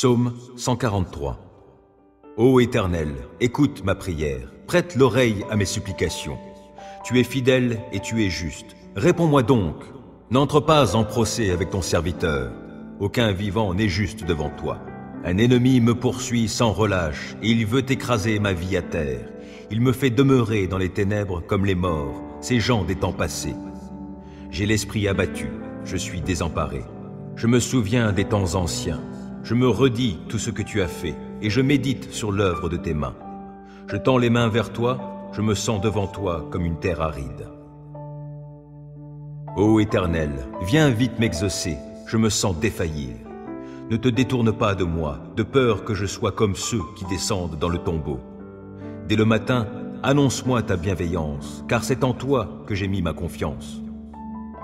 Psaume 143. Ô Éternel, écoute ma prière, prête l'oreille à mes supplications. Tu es fidèle et tu es juste. Réponds-moi donc. N'entre pas en procès avec ton serviteur. Aucun vivant n'est juste devant toi. Un ennemi me poursuit sans relâche et il veut écraser ma vie à terre. Il me fait demeurer dans les ténèbres comme les morts, ces gens des temps passés. J'ai l'esprit abattu, je suis désemparé. Je me souviens des temps anciens. Je me redis tout ce que tu as fait et je médite sur l'œuvre de tes mains. Je tends les mains vers toi, je me sens devant toi comme une terre aride. Ô Éternel, viens vite m'exaucer, je me sens défaillir. Ne te détourne pas de moi, de peur que je sois comme ceux qui descendent dans le tombeau. Dès le matin, annonce-moi ta bienveillance, car c'est en toi que j'ai mis ma confiance.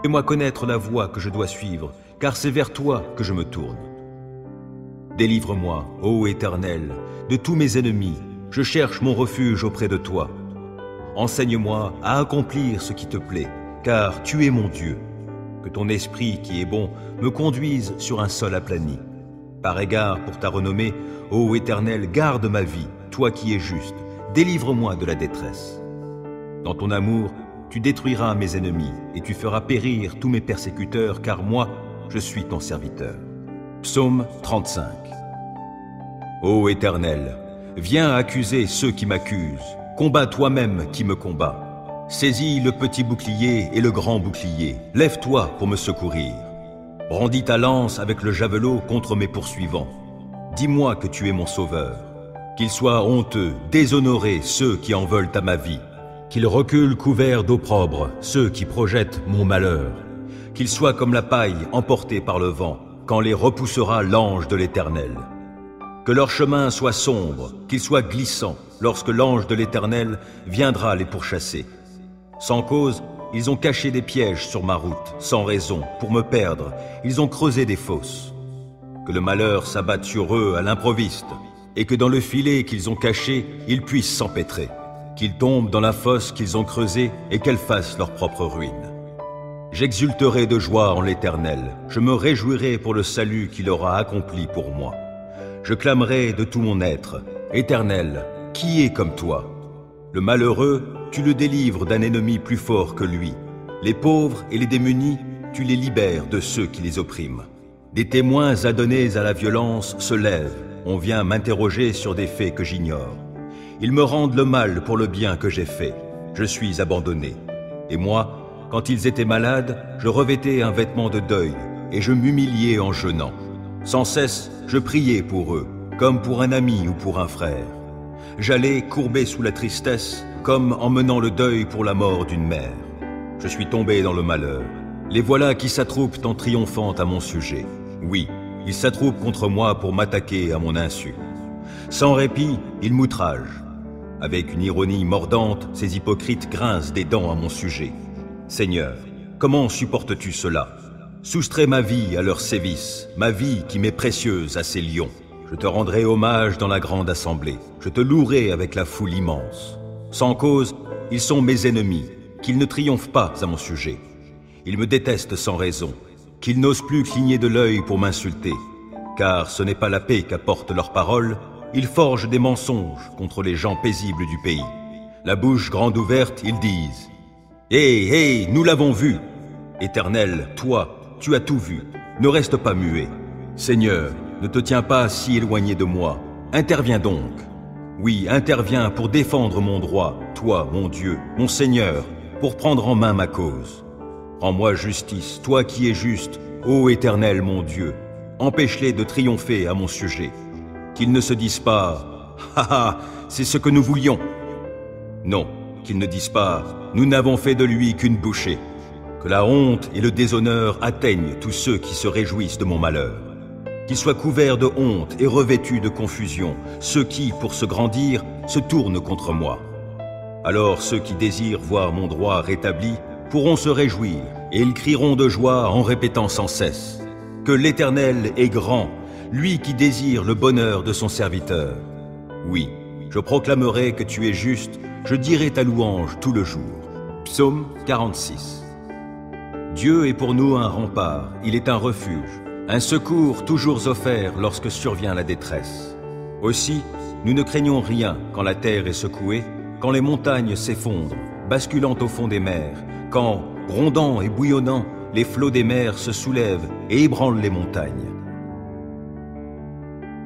Fais-moi connaître la voie que je dois suivre, car c'est vers toi que je me tourne. Délivre-moi, ô Éternel, de tous mes ennemis, je cherche mon refuge auprès de toi. Enseigne-moi à accomplir ce qui te plaît, car tu es mon Dieu. Que ton esprit qui est bon me conduise sur un sol aplani. Par égard pour ta renommée, ô Éternel, garde ma vie, toi qui es juste, délivre-moi de la détresse. Dans ton amour, tu détruiras mes ennemis et tu feras périr tous mes persécuteurs, car moi, je suis ton serviteur. Psaume 35. Ô Éternel, viens accuser ceux qui m'accusent, combat toi-même qui me combat. Saisis le petit bouclier et le grand bouclier, lève-toi pour me secourir. Brandis ta lance avec le javelot contre mes poursuivants. Dis-moi que tu es mon sauveur. Qu'ils soient honteux, déshonorés ceux qui en veulent à ma vie. Qu'ils reculent couverts d'opprobre ceux qui projettent mon malheur. Qu'ils soient comme la paille emportée par le vent, quand les repoussera l'ange de l'Éternel. Que leur chemin soit sombre, qu'il soit glissant, lorsque l'ange de l'Éternel viendra les pourchasser. Sans cause, ils ont caché des pièges sur ma route, sans raison, pour me perdre, ils ont creusé des fosses. Que le malheur s'abatte sur eux à l'improviste, et que dans le filet qu'ils ont caché, ils puissent s'empêtrer. Qu'ils tombent dans la fosse qu'ils ont creusée et qu'elle fasse leur propre ruine. J'exulterai de joie en l'Éternel, je me réjouirai pour le salut qu'il aura accompli pour moi. Je clamerai de tout mon être, Éternel, qui est comme toi? Le malheureux, tu le délivres d'un ennemi plus fort que lui. Les pauvres et les démunis, tu les libères de ceux qui les oppriment. Des témoins adonnés à la violence se lèvent, on vient m'interroger sur des faits que j'ignore. Ils me rendent le mal pour le bien que j'ai fait, je suis abandonné. Et moi, quand ils étaient malades, je revêtais un vêtement de deuil et je m'humiliais en jeûnant. Sans cesse, je priais pour eux, comme pour un ami ou pour un frère. J'allais courbé sous la tristesse, comme en menant le deuil pour la mort d'une mère. Je suis tombé dans le malheur. Les voilà qui s'attroupent en triomphant à mon sujet. Oui, ils s'attroupent contre moi pour m'attaquer à mon insu. Sans répit, ils m'outragent. Avec une ironie mordante, ces hypocrites grincent des dents à mon sujet. Seigneur, comment supportes-tu cela? Soustrais ma vie à leurs sévices, ma vie qui m'est précieuse à ces lions. Je te rendrai hommage dans la grande assemblée, je te louerai avec la foule immense. Sans cause, ils sont mes ennemis, qu'ils ne triomphent pas à mon sujet. Ils me détestent sans raison, qu'ils n'osent plus cligner de l'œil pour m'insulter. Car ce n'est pas la paix qu'apportent leurs paroles, ils forgent des mensonges contre les gens paisibles du pays. La bouche grande ouverte, ils disent: Hé, nous l'avons vu. Éternel, toi, tu as tout vu, ne reste pas muet. Seigneur, ne te tiens pas si éloigné de moi, interviens donc. Oui, interviens pour défendre mon droit, toi, mon Dieu, mon Seigneur, pour prendre en main ma cause. Rends-moi justice, toi qui es juste, ô Éternel, mon Dieu, empêche-les de triompher à mon sujet. Qu'ils ne se disent pas: Ha ha, c'est ce que nous voulions. Non, qu'ils ne disent pas: nous n'avons fait de lui qu'une bouchée. Que la honte et le déshonneur atteignent tous ceux qui se réjouissent de mon malheur. Qu'ils soient couverts de honte et revêtus de confusion, ceux qui, pour se grandir, se tournent contre moi. Alors ceux qui désirent voir mon droit rétabli pourront se réjouir, et ils crieront de joie en répétant sans cesse: que l'Éternel est grand, lui qui désire le bonheur de son serviteur. Oui, je proclamerai que tu es juste, je dirai ta louange tout le jour. Psaume 46. Dieu est pour nous un rempart, il est un refuge. un secours toujours offert lorsque survient la détresse. Aussi, nous ne craignons rien quand la terre est secouée, quand les montagnes s'effondrent, basculant au fond des mers, quand, grondant et bouillonnant, les flots des mers se soulèvent et ébranlent les montagnes.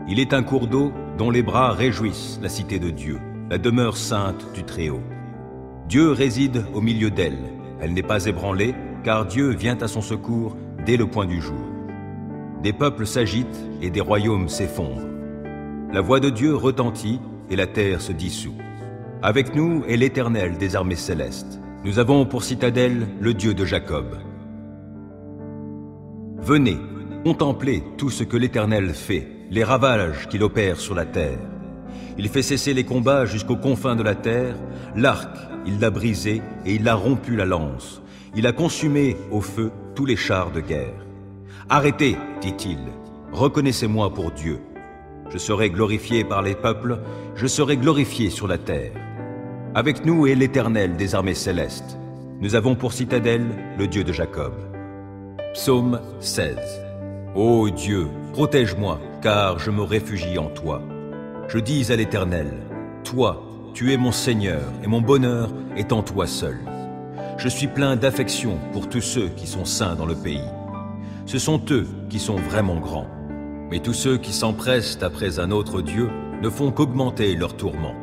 Il est un cours d'eau dont les bras réjouissent la cité de Dieu, la demeure sainte du Très-Haut. Dieu réside au milieu d'elle. Elle n'est pas ébranlée, car Dieu vient à son secours dès le point du jour. Des peuples s'agitent et des royaumes s'effondrent. La voix de Dieu retentit et la terre se dissout. Avec nous est l'Éternel des armées célestes. Nous avons pour citadelle le Dieu de Jacob. Venez, contemplez tout ce que l'Éternel fait, les ravages qu'il opère sur la terre. Il fait cesser les combats jusqu'aux confins de la terre. L'arc, il l'a brisé et il a rompu la lance. Il a consumé au feu tous les chars de guerre. Arrêtez, dit-il, reconnaissez-moi pour Dieu. Je serai glorifié par les peuples, je serai glorifié sur la terre. Avec nous est l'Éternel des armées célestes. Nous avons pour citadelle le Dieu de Jacob. Psaume 16. Ô Dieu, protège-moi, car je me réfugie en toi. Je dis à l'Éternel, toi, tu es mon Seigneur, et mon bonheur est en toi seul. Je suis plein d'affection pour tous ceux qui sont saints dans le pays. Ce sont eux qui sont vraiment grands. Mais tous ceux qui s'empressent après un autre Dieu ne font qu'augmenter leurs tourments.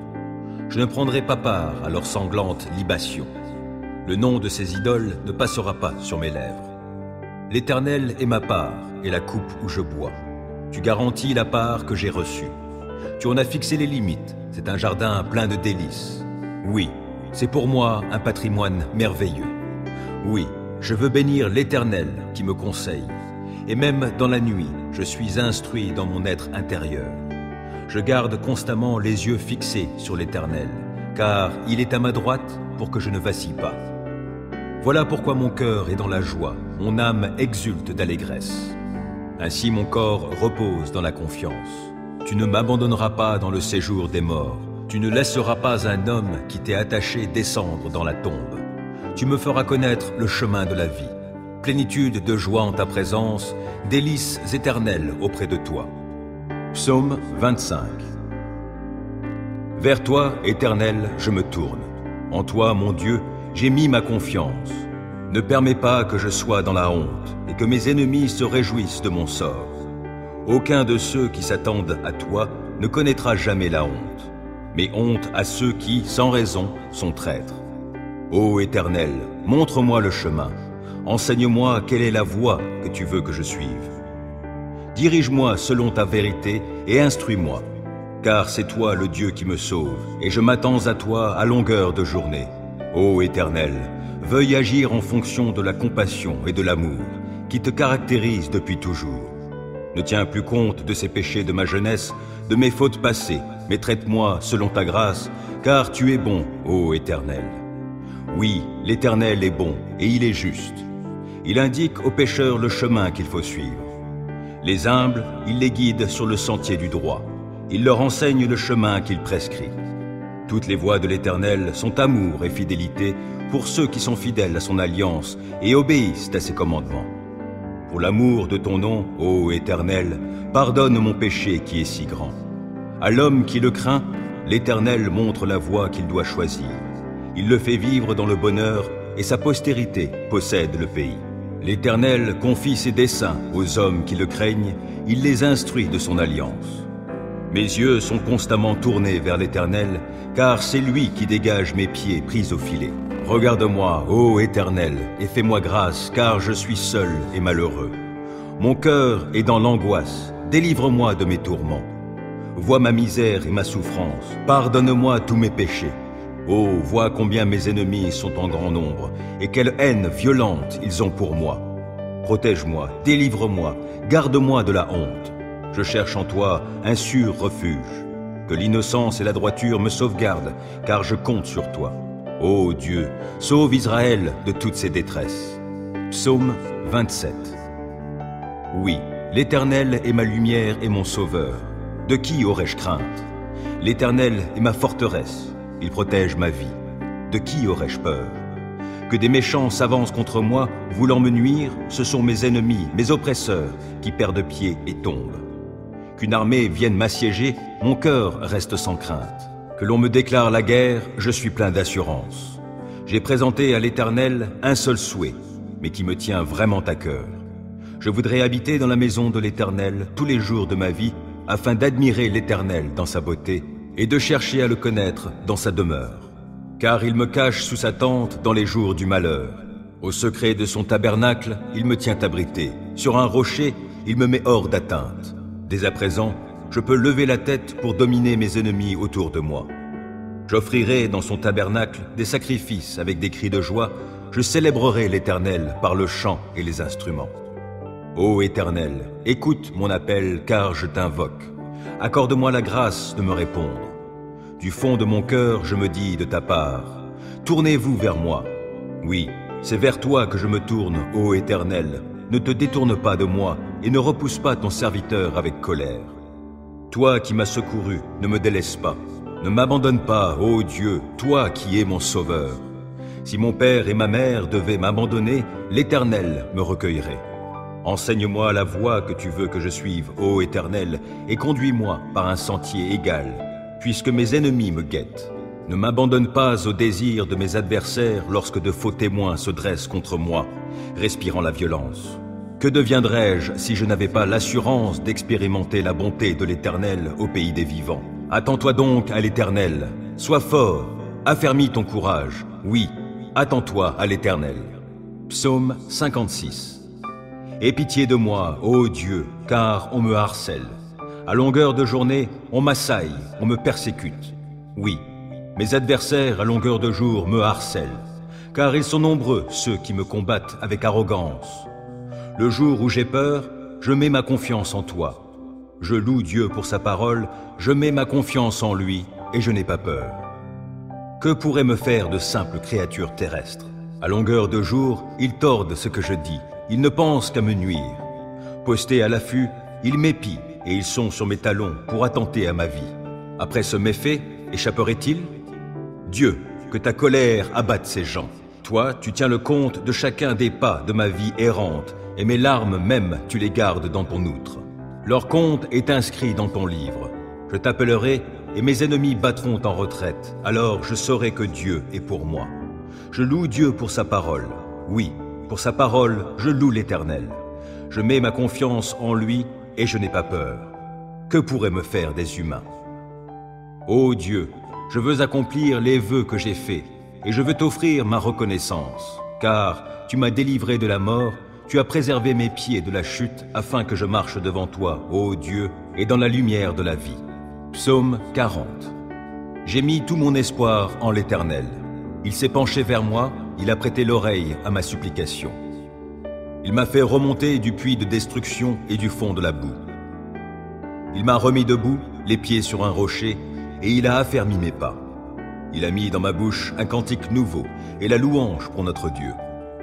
Je ne prendrai pas part à leurs sanglantes libations. Le nom de ces idoles ne passera pas sur mes lèvres. L'Éternel est ma part et la coupe où je bois. Tu garantis la part que j'ai reçue. Tu en as fixé les limites, c'est un jardin plein de délices. Oui, c'est pour moi un patrimoine merveilleux. Oui, je veux bénir l'Éternel qui me conseille. Et même dans la nuit, je suis instruit dans mon être intérieur. Je garde constamment les yeux fixés sur l'Éternel, car il est à ma droite pour que je ne vacille pas. Voilà pourquoi mon cœur est dans la joie, mon âme exulte d'allégresse. Ainsi mon corps repose dans la confiance. Tu ne m'abandonneras pas dans le séjour des morts. Tu ne laisseras pas un homme qui t'est attaché descendre dans la tombe. Tu me feras connaître le chemin de la vie. Plénitude de joie en ta présence, délices éternelles auprès de toi. Psaume 25. Vers toi, Éternel, je me tourne. En toi, mon Dieu, j'ai mis ma confiance. Ne permets pas que je sois dans la honte et que mes ennemis se réjouissent de mon sort. Aucun de ceux qui s'attendent à toi ne connaîtra jamais la honte, mais honte à ceux qui, sans raison, sont traîtres. Ô Éternel, montre-moi le chemin. Enseigne-moi quelle est la voie que tu veux que je suive. Dirige-moi selon ta vérité et instruis-moi, car c'est toi le Dieu qui me sauve, et je m'attends à toi à longueur de journée. Ô Éternel, veuille agir en fonction de la compassion et de l'amour qui te caractérisent depuis toujours. Ne tiens plus compte de ces péchés de ma jeunesse, de mes fautes passées, mais traite-moi selon ta grâce, car tu es bon, ô Éternel. Oui, l'Éternel est bon et il est juste. Il indique aux pécheurs le chemin qu'il faut suivre. Les humbles, il les guide sur le sentier du droit. Il leur enseigne le chemin qu'il prescrit. Toutes les voies de l'Éternel sont amour et fidélité pour ceux qui sont fidèles à son alliance et obéissent à ses commandements. Pour l'amour de ton nom, ô Éternel, pardonne mon péché qui est si grand. À l'homme qui le craint, l'Éternel montre la voie qu'il doit choisir. Il le fait vivre dans le bonheur et sa postérité possède le pays. L'Éternel confie ses desseins aux hommes qui le craignent, il les instruit de son alliance. Mes yeux sont constamment tournés vers l'Éternel, car c'est lui qui dégage mes pieds pris au filet. Regarde-moi, ô Éternel, et fais-moi grâce, car je suis seul et malheureux. Mon cœur est dans l'angoisse, délivre-moi de mes tourments. Vois ma misère et ma souffrance, pardonne-moi tous mes péchés. Oh, vois combien mes ennemis sont en grand nombre, et quelle haine violente ils ont pour moi. Protège-moi, délivre-moi, garde-moi de la honte. Je cherche en toi un sûr refuge. Que l'innocence et la droiture me sauvegardent, car je compte sur toi. Ô Dieu, sauve Israël de toutes ses détresses. Psaume 27. Oui, l'Éternel est ma lumière et mon sauveur. De qui aurais-je crainte? L'Éternel est ma forteresse. Il protège ma vie. De qui aurais-je peur? Que des méchants s'avancent contre moi, voulant me nuire, ce sont mes ennemis, mes oppresseurs, qui perdent pied et tombent. Qu'une armée vienne m'assiéger, mon cœur reste sans crainte. Que l'on me déclare la guerre, je suis plein d'assurance. J'ai présenté à l'Éternel un seul souhait, mais qui me tient vraiment à cœur. Je voudrais habiter dans la maison de l'Éternel tous les jours de ma vie, afin d'admirer l'Éternel dans sa beauté et de chercher à le connaître dans sa demeure. Car il me cache sous sa tente dans les jours du malheur. Au secret de son tabernacle, il me tient abrité. Sur un rocher, il me met hors d'atteinte. Dès à présent, je peux lever la tête pour dominer mes ennemis autour de moi. J'offrirai dans son tabernacle des sacrifices avec des cris de joie. Je célébrerai l'Éternel par le chant et les instruments. Ô Éternel, écoute mon appel car je t'invoque. Accorde-moi la grâce de me répondre. Du fond de mon cœur, je me dis de ta part, tournez-vous vers moi. Oui, c'est vers toi que je me tourne, ô Éternel. Ne te détourne pas de moi et ne repousse pas ton serviteur avec colère. Toi qui m'as secouru, ne me délaisse pas. Ne m'abandonne pas, ô Dieu, toi qui es mon sauveur. Si mon père et ma mère devaient m'abandonner, l'Éternel me recueillerait. Enseigne-moi la voie que tu veux que je suive, ô Éternel, et conduis-moi par un sentier égal, puisque mes ennemis me guettent. Ne m'abandonne pas au désir de mes adversaires lorsque de faux témoins se dressent contre moi, respirant la violence. Que deviendrais-je si je n'avais pas l'assurance d'expérimenter la bonté de l'Éternel au pays des vivants? Attends-toi donc à l'Éternel, sois fort, affermis ton courage, oui, attends-toi à l'Éternel. Psaume 56. Aie pitié de moi, ô Dieu, car on me harcèle. À longueur de journée, on m'assaille, on me persécute. Oui, mes adversaires à longueur de jour me harcèlent, car ils sont nombreux ceux qui me combattent avec arrogance. Le jour où j'ai peur, je mets ma confiance en toi. Je loue Dieu pour sa parole, je mets ma confiance en lui et je n'ai pas peur. Que pourraient me faire de simples créatures terrestres? À longueur de jour, ils tordent ce que je dis. Ils ne pensent qu'à me nuire. Postés à l'affût, ils m'épient et ils sont sur mes talons pour attenter à ma vie. Après ce méfait, échapperait-il? Dieu, que ta colère abatte ces gens. Toi, tu tiens le compte de chacun des pas de ma vie errante, et mes larmes même, tu les gardes dans ton outre. Leur compte est inscrit dans ton livre. Je t'appellerai, et mes ennemis battront en retraite. Alors je saurai que Dieu est pour moi. Je loue Dieu pour sa parole. Oui, pour sa parole, je loue l'Éternel. Je mets ma confiance en lui et je n'ai pas peur. Que pourraient me faire des humains? Ô Dieu, je veux accomplir les vœux que j'ai faits et je veux t'offrir ma reconnaissance, car tu m'as délivré de la mort, tu as préservé mes pieds de la chute afin que je marche devant toi, ô Dieu, et dans la lumière de la vie. Psaume 40. J'ai mis tout mon espoir en l'Éternel. Il s'est penché vers moi, il a prêté l'oreille à ma supplication. Il m'a fait remonter du puits de destruction et du fond de la boue. Il m'a remis debout, les pieds sur un rocher, et il a affermi mes pas. Il a mis dans ma bouche un cantique nouveau et la louange pour notre Dieu.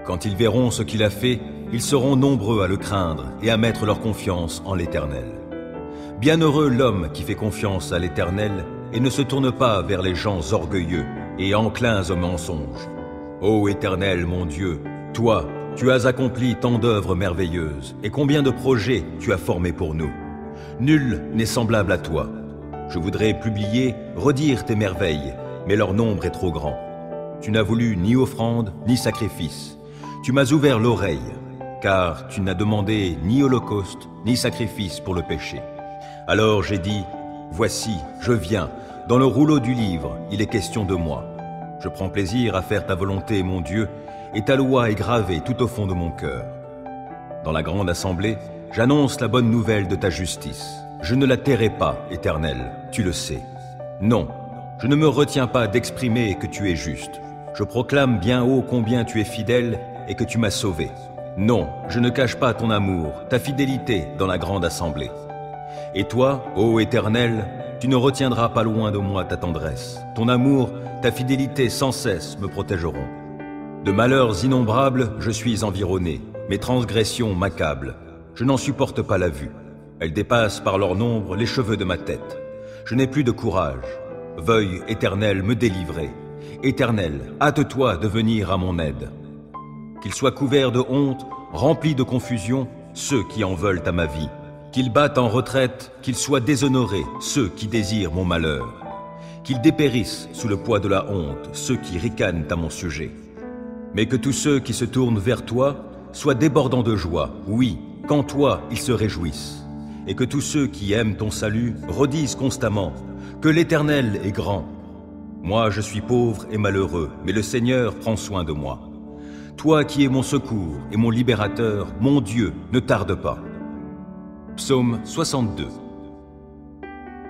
Quand ils verront ce qu'il a fait, ils seront nombreux à le craindre et à mettre leur confiance en l'Éternel. Bienheureux l'homme qui fait confiance à l'Éternel et ne se tourne pas vers les gens orgueilleux et enclins au mensonge. Ô Éternel, mon Dieu, toi, tu as accompli tant d'œuvres merveilleuses, et combien de projets tu as formés pour nous. Nul n'est semblable à toi. Je voudrais publier, redire tes merveilles, mais leur nombre est trop grand. Tu n'as voulu ni offrande, ni sacrifice. Tu m'as ouvert l'oreille, car tu n'as demandé ni holocauste, ni sacrifice pour le péché. Alors j'ai dit, voici, je viens, dans le rouleau du livre, il est question de moi. Je prends plaisir à faire ta volonté, mon Dieu, et ta loi est gravée tout au fond de mon cœur. Dans la grande assemblée, j'annonce la bonne nouvelle de ta justice. Je ne la tairai pas, Éternel, tu le sais. Non, je ne me retiens pas d'exprimer que tu es juste. Je proclame bien haut combien tu es fidèle et que tu m'as sauvé. Non, je ne cache pas ton amour, ta fidélité dans la grande assemblée. Et toi, ô Éternel, tu ne retiendras pas loin de moi ta tendresse. Ton amour, ta fidélité sans cesse me protégeront. De malheurs innombrables, je suis environné. Mes transgressions m'accablent. Je n'en supporte pas la vue. Elles dépassent par leur nombre les cheveux de ma tête. Je n'ai plus de courage. Veuille, Éternel, me délivrer. Éternel, hâte-toi de venir à mon aide. Qu'ils soient couverts de honte, remplis de confusion, ceux qui en veulent à ma vie. Qu'ils battent en retraite, qu'ils soient déshonorés, ceux qui désirent mon malheur. Qu'ils dépérissent sous le poids de la honte, ceux qui ricanent à mon sujet. Mais que tous ceux qui se tournent vers toi soient débordants de joie, oui, qu'en toi ils se réjouissent. Et que tous ceux qui aiment ton salut redisent constamment que l'Éternel est grand. Moi je suis pauvre et malheureux, mais le Seigneur prend soin de moi. Toi qui es mon secours et mon libérateur, mon Dieu, ne tarde pas. Psaume 62.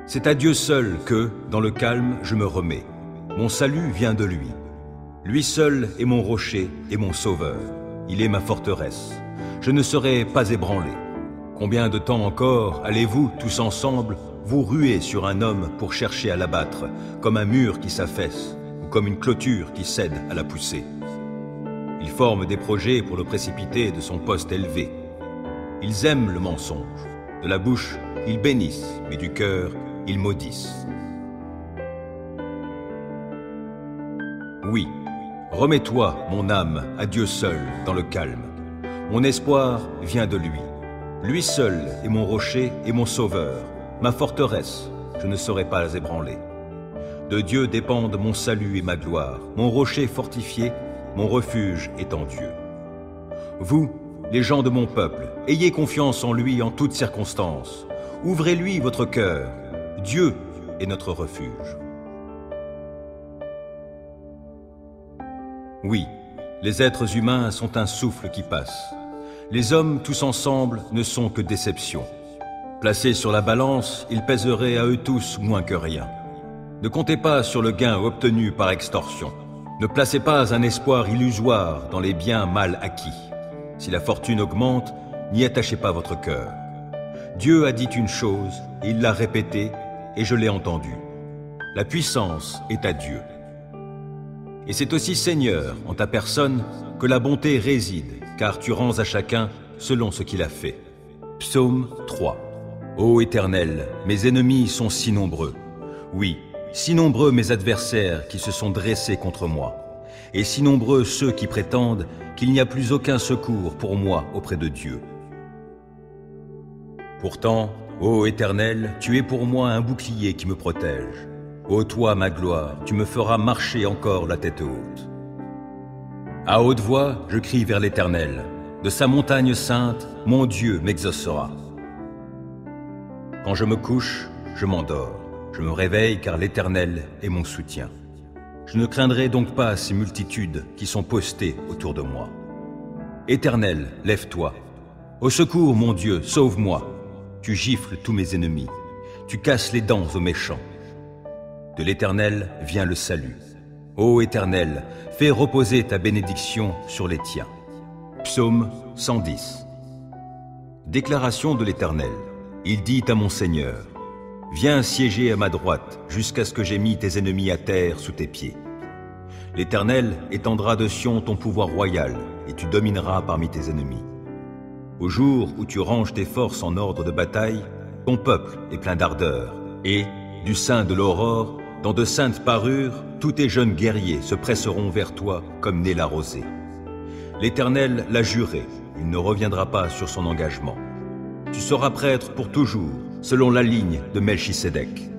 C'est à Dieu seul que, dans le calme, je me remets. Mon salut vient de lui. Lui seul est mon rocher et mon sauveur. Il est ma forteresse. Je ne serai pas ébranlé. Combien de temps encore allez-vous, tous ensemble, vous ruer sur un homme pour chercher à l'abattre, comme un mur qui s'affaisse, ou comme une clôture qui cède à la poussée? Ils forment des projets pour le précipiter de son poste élevé. Ils aiment le mensonge. De la bouche, ils bénissent, mais du cœur, ils maudissent. Oui, remets-toi, mon âme, à Dieu seul, dans le calme. Mon espoir vient de lui. Lui seul est mon rocher et mon sauveur, ma forteresse, je ne serai pas ébranlé. De Dieu dépendent mon salut et ma gloire, mon rocher fortifié, mon refuge est en Dieu. Vous, les gens de mon peuple, ayez confiance en lui en toutes circonstances. Ouvrez-lui votre cœur. Dieu est notre refuge. Oui, les êtres humains sont un souffle qui passe. Les hommes tous ensemble ne sont que déception. Placés sur la balance, ils pèseraient à eux tous moins que rien. Ne comptez pas sur le gain obtenu par extorsion. Ne placez pas un espoir illusoire dans les biens mal acquis. Si la fortune augmente, n'y attachez pas votre cœur. Dieu a dit une chose, et il l'a répétée, et je l'ai entendue. La puissance est à Dieu. Et c'est aussi Seigneur, en ta personne, que la bonté réside, car tu rends à chacun selon ce qu'il a fait. Psaume 3. Ô Éternel, mes ennemis sont si nombreux. Oui, si nombreux mes adversaires qui se sont dressés contre moi, et si nombreux ceux qui prétendent qu'il n'y a plus aucun secours pour moi auprès de Dieu. Pourtant, ô Éternel, tu es pour moi un bouclier qui me protège. Ô toi, ma gloire, tu me feras marcher encore la tête haute. À haute voix, je crie vers l'Éternel. De sa montagne sainte, mon Dieu m'exaucera. Quand je me couche, je m'endors. Je me réveille car l'Éternel est mon soutien. Je ne craindrai donc pas ces multitudes qui sont postées autour de moi. Éternel, lève-toi. Au secours, mon Dieu, sauve-moi. Tu gifles tous mes ennemis. Tu casses les dents aux méchants. De l'Éternel vient le salut. Ô Éternel, fais reposer ta bénédiction sur les tiens. Psaume 110. Déclaration de l'Éternel. Il dit à mon Seigneur, viens siéger à ma droite jusqu'à ce que j'aie mis tes ennemis à terre sous tes pieds. L'Éternel étendra de Sion ton pouvoir royal et tu domineras parmi tes ennemis. Au jour où tu ranges tes forces en ordre de bataille, ton peuple est plein d'ardeur et, du sein de l'aurore, dans de saintes parures, tous tes jeunes guerriers se presseront vers toi comme naît la rosée. L'Éternel l'a juré, il ne reviendra pas sur son engagement. Tu seras prêtre pour toujours, selon la ligne de Melchisédek.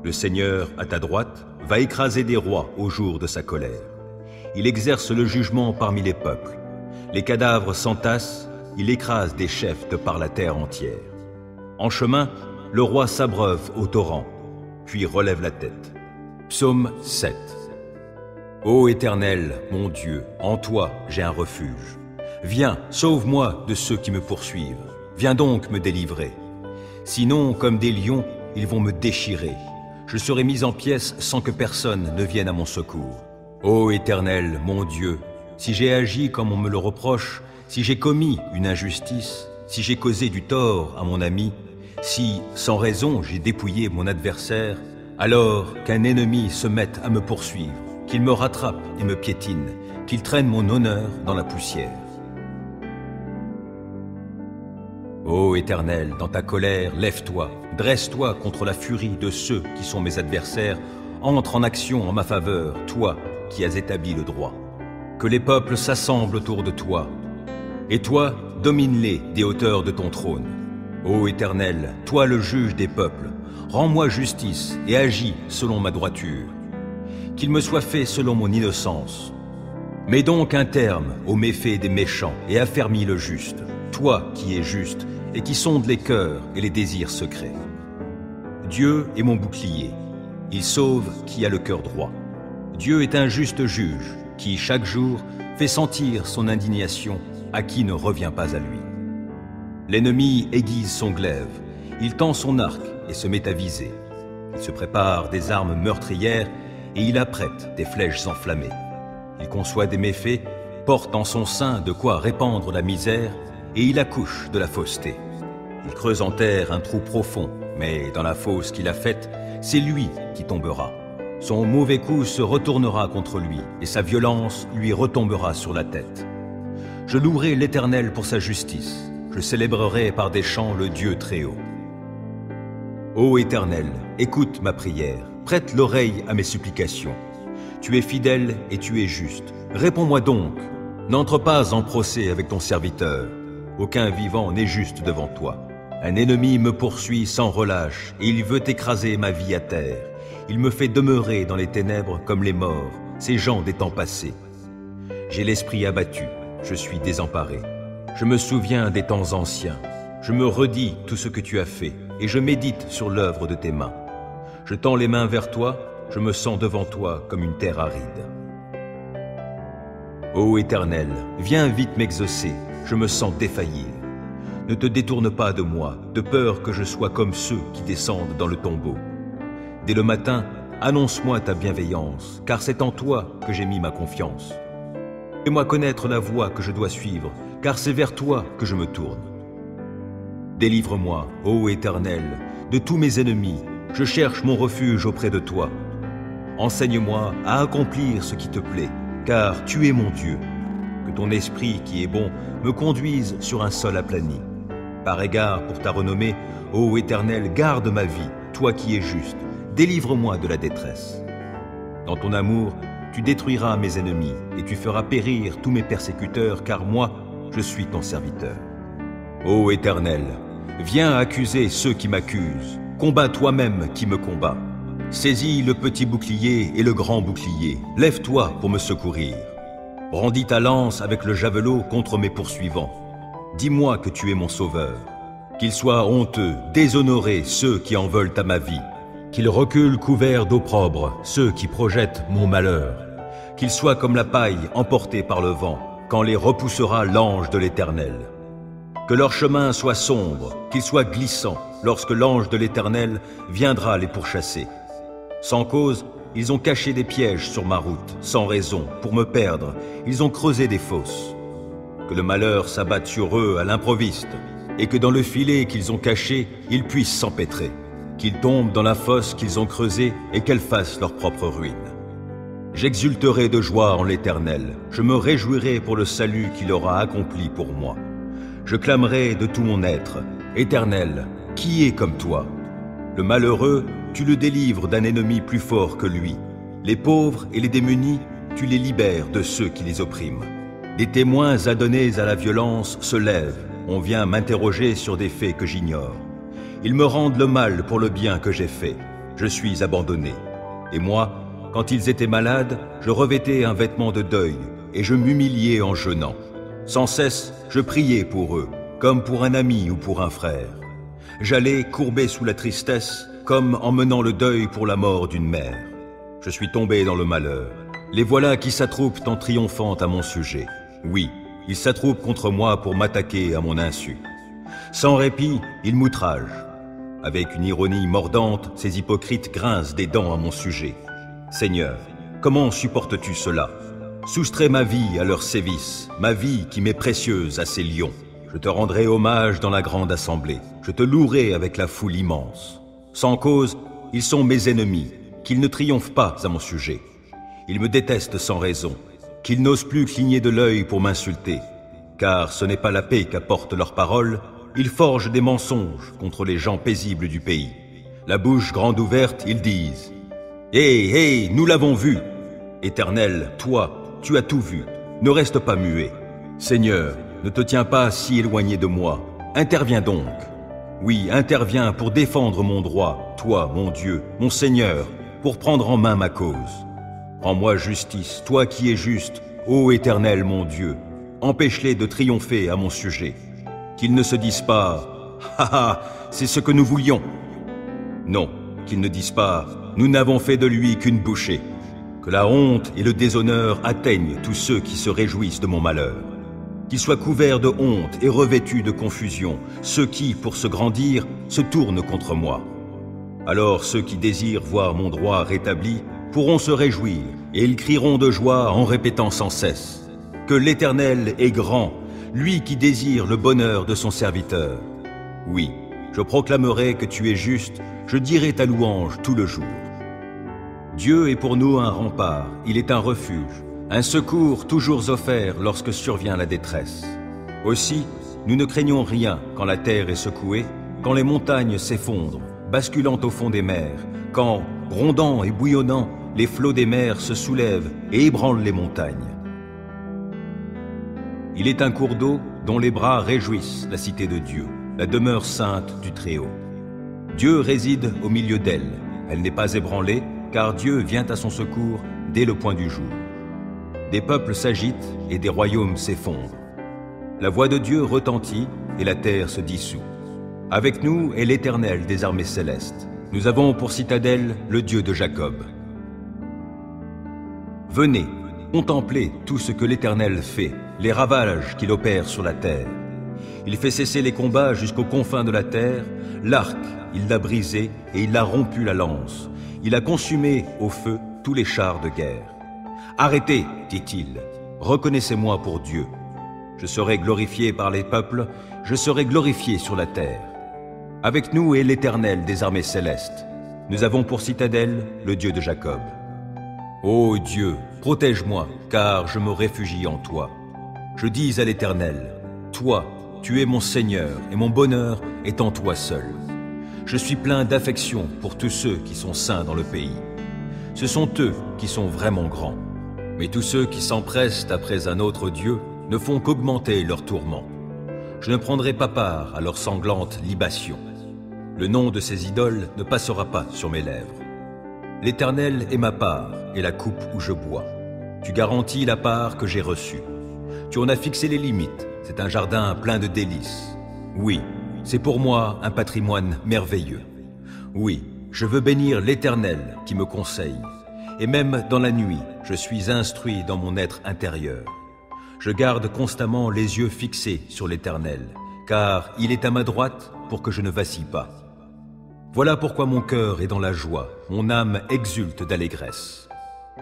Le Seigneur, à ta droite, va écraser des rois au jour de sa colère. Il exerce le jugement parmi les peuples. Les cadavres s'entassent, il écrase des chefs de par la terre entière. En chemin, le roi s'abreuve au torrent, puis relève la tête. Psaume 7. Ô Éternel, mon Dieu, en toi j'ai un refuge. Viens, sauve-moi de ceux qui me poursuivent. Viens donc me délivrer. Sinon, comme des lions, ils vont me déchirer. Je serai mis en pièces sans que personne ne vienne à mon secours. Ô Éternel, mon Dieu, si j'ai agi comme on me le reproche, si j'ai commis une injustice, si j'ai causé du tort à mon ami, si, sans raison, j'ai dépouillé mon adversaire, alors qu'un ennemi se mette à me poursuivre, qu'il me rattrape et me piétine, qu'il traîne mon honneur dans la poussière. Ô Éternel, dans ta colère, lève-toi, dresse-toi contre la furie de ceux qui sont mes adversaires, entre en action en ma faveur, toi qui as établi le droit. Que les peuples s'assemblent autour de toi. Et toi, domine-les des hauteurs de ton trône. Ô Éternel, toi le juge des peuples, rends-moi justice et agis selon ma droiture. Qu'il me soit fait selon mon innocence. Mets donc un terme aux méfaits des méchants et affermis le juste, toi qui es juste et qui sondes les cœurs et les désirs secrets. Dieu est mon bouclier, il sauve qui a le cœur droit. Dieu est un juste juge qui, chaque jour, fait sentir son indignation à qui ne revient pas à lui. L'ennemi aiguise son glaive, il tend son arc et se met à viser. Il se prépare des armes meurtrières et il apprête des flèches enflammées. Il conçoit des méfaits, porte en son sein de quoi répandre la misère et il accouche de la fausseté. Il creuse en terre un trou profond, mais dans la fosse qu'il a faite, c'est lui qui tombera. Son mauvais coup se retournera contre lui et sa violence lui retombera sur la tête. Je louerai l'Éternel pour sa justice. Je célébrerai par des chants le Dieu très haut. Ô Éternel, écoute ma prière, prête l'oreille à mes supplications. Tu es fidèle et tu es juste. Réponds-moi donc. N'entre pas en procès avec ton serviteur. Aucun vivant n'est juste devant toi. Un ennemi me poursuit sans relâche et il veut écraser ma vie à terre. Il me fait demeurer dans les ténèbres comme les morts, ces gens des temps passés. J'ai l'esprit abattu, je suis désemparé. Je me souviens des temps anciens. Je me redis tout ce que tu as fait et je médite sur l'œuvre de tes mains. Je tends les mains vers toi, je me sens devant toi comme une terre aride. Ô Éternel, viens vite m'exaucer, je me sens défaillir. Ne te détourne pas de moi, de peur que je sois comme ceux qui descendent dans le tombeau. Dès le matin, annonce-moi ta bienveillance, car c'est en toi que j'ai mis ma confiance. Fais-moi connaître la voie que je dois suivre, car c'est vers toi que je me tourne. Délivre-moi, ô Éternel, de tous mes ennemis, je cherche mon refuge auprès de toi. Enseigne-moi à accomplir ce qui te plaît, car tu es mon Dieu. Que ton esprit qui est bon me conduise sur un sol aplani. Par égard pour ta renommée, ô Éternel, garde ma vie, toi qui es juste, délivre-moi de la détresse. Dans ton amour, tu détruiras mes ennemis et tu feras périr tous mes persécuteurs, car moi, je suis ton serviteur. Ô Éternel, viens accuser ceux qui m'accusent, combats toi-même qui me combat. Saisis le petit bouclier et le grand bouclier, lève-toi pour me secourir. Brandis ta lance avec le javelot contre mes poursuivants. Dis-moi que tu es mon sauveur. Qu'ils soient honteux, déshonorés ceux qui en veulent à ma vie. Qu'ils reculent couverts d'opprobre ceux qui projettent mon malheur. Qu'ils soient comme la paille emportée par le vent, quand les repoussera l'ange de l'Éternel. Que leur chemin soit sombre, qu'il soit glissant, lorsque l'ange de l'Éternel viendra les pourchasser. Sans cause, ils ont caché des pièges sur ma route, sans raison, pour me perdre, ils ont creusé des fosses. Que le malheur s'abatte sur eux à l'improviste, et que dans le filet qu'ils ont caché, ils puissent s'empêtrer. Qu'ils tombent dans la fosse qu'ils ont creusée et qu'elle fasse leur propre ruine. J'exulterai de joie en l'Éternel, je me réjouirai pour le salut qu'il aura accompli pour moi. Je clamerai de tout mon être, Éternel, qui est comme toi? Le malheureux, tu le délivres d'un ennemi plus fort que lui. Les pauvres et les démunis, tu les libères de ceux qui les oppriment. Des témoins adonnés à la violence se lèvent, on vient m'interroger sur des faits que j'ignore. Ils me rendent le mal pour le bien que j'ai fait. Je suis abandonné. Et moi, quand ils étaient malades, je revêtais un vêtement de deuil et je m'humiliais en jeûnant. Sans cesse, je priais pour eux, comme pour un ami ou pour un frère. J'allais courbé sous la tristesse, comme en menant le deuil pour la mort d'une mère. Je suis tombé dans le malheur. Les voilà qui s'attroupent en triomphant à mon sujet. Oui, ils s'attroupent contre moi pour m'attaquer à mon insu. Sans répit, ils m'outragent. Avec une ironie mordante, ces hypocrites grincent des dents à mon sujet. Seigneur, comment supportes-tu cela? Soustrais ma vie à leurs sévices, ma vie qui m'est précieuse à ces lions. Je te rendrai hommage dans la grande assemblée. Je te louerai avec la foule immense. Sans cause, ils sont mes ennemis, qu'ils ne triomphent pas à mon sujet. Ils me détestent sans raison, qu'ils n'osent plus cligner de l'œil pour m'insulter. Car ce n'est pas la paix qu'apportent leurs paroles, ils forgent des mensonges contre les gens paisibles du pays. La bouche grande ouverte, ils disent « Hé, hé, nous l'avons vu !» Éternel, toi, tu as tout vu, ne reste pas muet. Seigneur, ne te tiens pas si éloigné de moi, interviens donc. Oui, interviens pour défendre mon droit, toi, mon Dieu, mon Seigneur, pour prendre en main ma cause. Rends-moi justice, toi qui es juste, ô Éternel, mon Dieu. Empêche-les de triompher à mon sujet. Qu'ils ne se disent pas « Ha ha, c'est ce que nous voulions !» Non, qu'ils ne disent pas « Nous n'avons fait de lui qu'une bouchée !» Que la honte et le déshonneur atteignent tous ceux qui se réjouissent de mon malheur. Qu'ils soient couverts de honte et revêtus de confusion, ceux qui, pour se grandir, se tournent contre moi. Alors ceux qui désirent voir mon droit rétabli pourront se réjouir, et ils crieront de joie en répétant sans cesse que l'Éternel est grand, lui qui désire le bonheur de son serviteur. Oui, je proclamerai que tu es juste, je dirai ta louange tout le jour. Dieu est pour nous un rempart, il est un refuge, un secours toujours offert lorsque survient la détresse. Aussi, nous ne craignons rien quand la terre est secouée, quand les montagnes s'effondrent, basculant au fond des mers, quand, grondant et bouillonnant, les flots des mers se soulèvent et ébranlent les montagnes. Il est un cours d'eau dont les bras réjouissent la cité de Dieu, la demeure sainte du Très-Haut. Dieu réside au milieu d'elle, elle n'est pas ébranlée, car Dieu vient à son secours dès le point du jour. Des peuples s'agitent et des royaumes s'effondrent. La voix de Dieu retentit et la terre se dissout. Avec nous est l'Éternel des armées célestes. Nous avons pour citadelle le Dieu de Jacob. Venez, contemplez tout ce que l'Éternel fait, les ravages qu'il opère sur la terre. Il fait cesser les combats jusqu'aux confins de la terre. L'arc, il l'a brisé et il a rompu la lance. Il a consumé au feu tous les chars de guerre. Arrêtez, dit-il, reconnaissez-moi pour Dieu. Je serai glorifié par les peuples, je serai glorifié sur la terre. Avec nous est l'Éternel des armées célestes. Nous avons pour citadelle le Dieu de Jacob. Ô Dieu, protège-moi, car je me réfugie en toi. Je dis à l'Éternel, toi, tu es mon Seigneur, et mon bonheur est en toi seul. Je suis plein d'affection pour tous ceux qui sont saints dans le pays. Ce sont eux qui sont vraiment grands. Mais tous ceux qui s'empressent après un autre Dieu ne font qu'augmenter leurs tourments. Je ne prendrai pas part à leurs sanglantes libations. Le nom de ces idoles ne passera pas sur mes lèvres. L'Éternel est ma part et la coupe où je bois. Tu garantis la part que j'ai reçue. Tu en as fixé les limites, c'est un jardin plein de délices. Oui, c'est pour moi un patrimoine merveilleux. Oui, je veux bénir l'Éternel qui me conseille. Et même dans la nuit, je suis instruit dans mon être intérieur. Je garde constamment les yeux fixés sur l'Éternel, car il est à ma droite pour que je ne vacille pas. Voilà pourquoi mon cœur est dans la joie, mon âme exulte d'allégresse.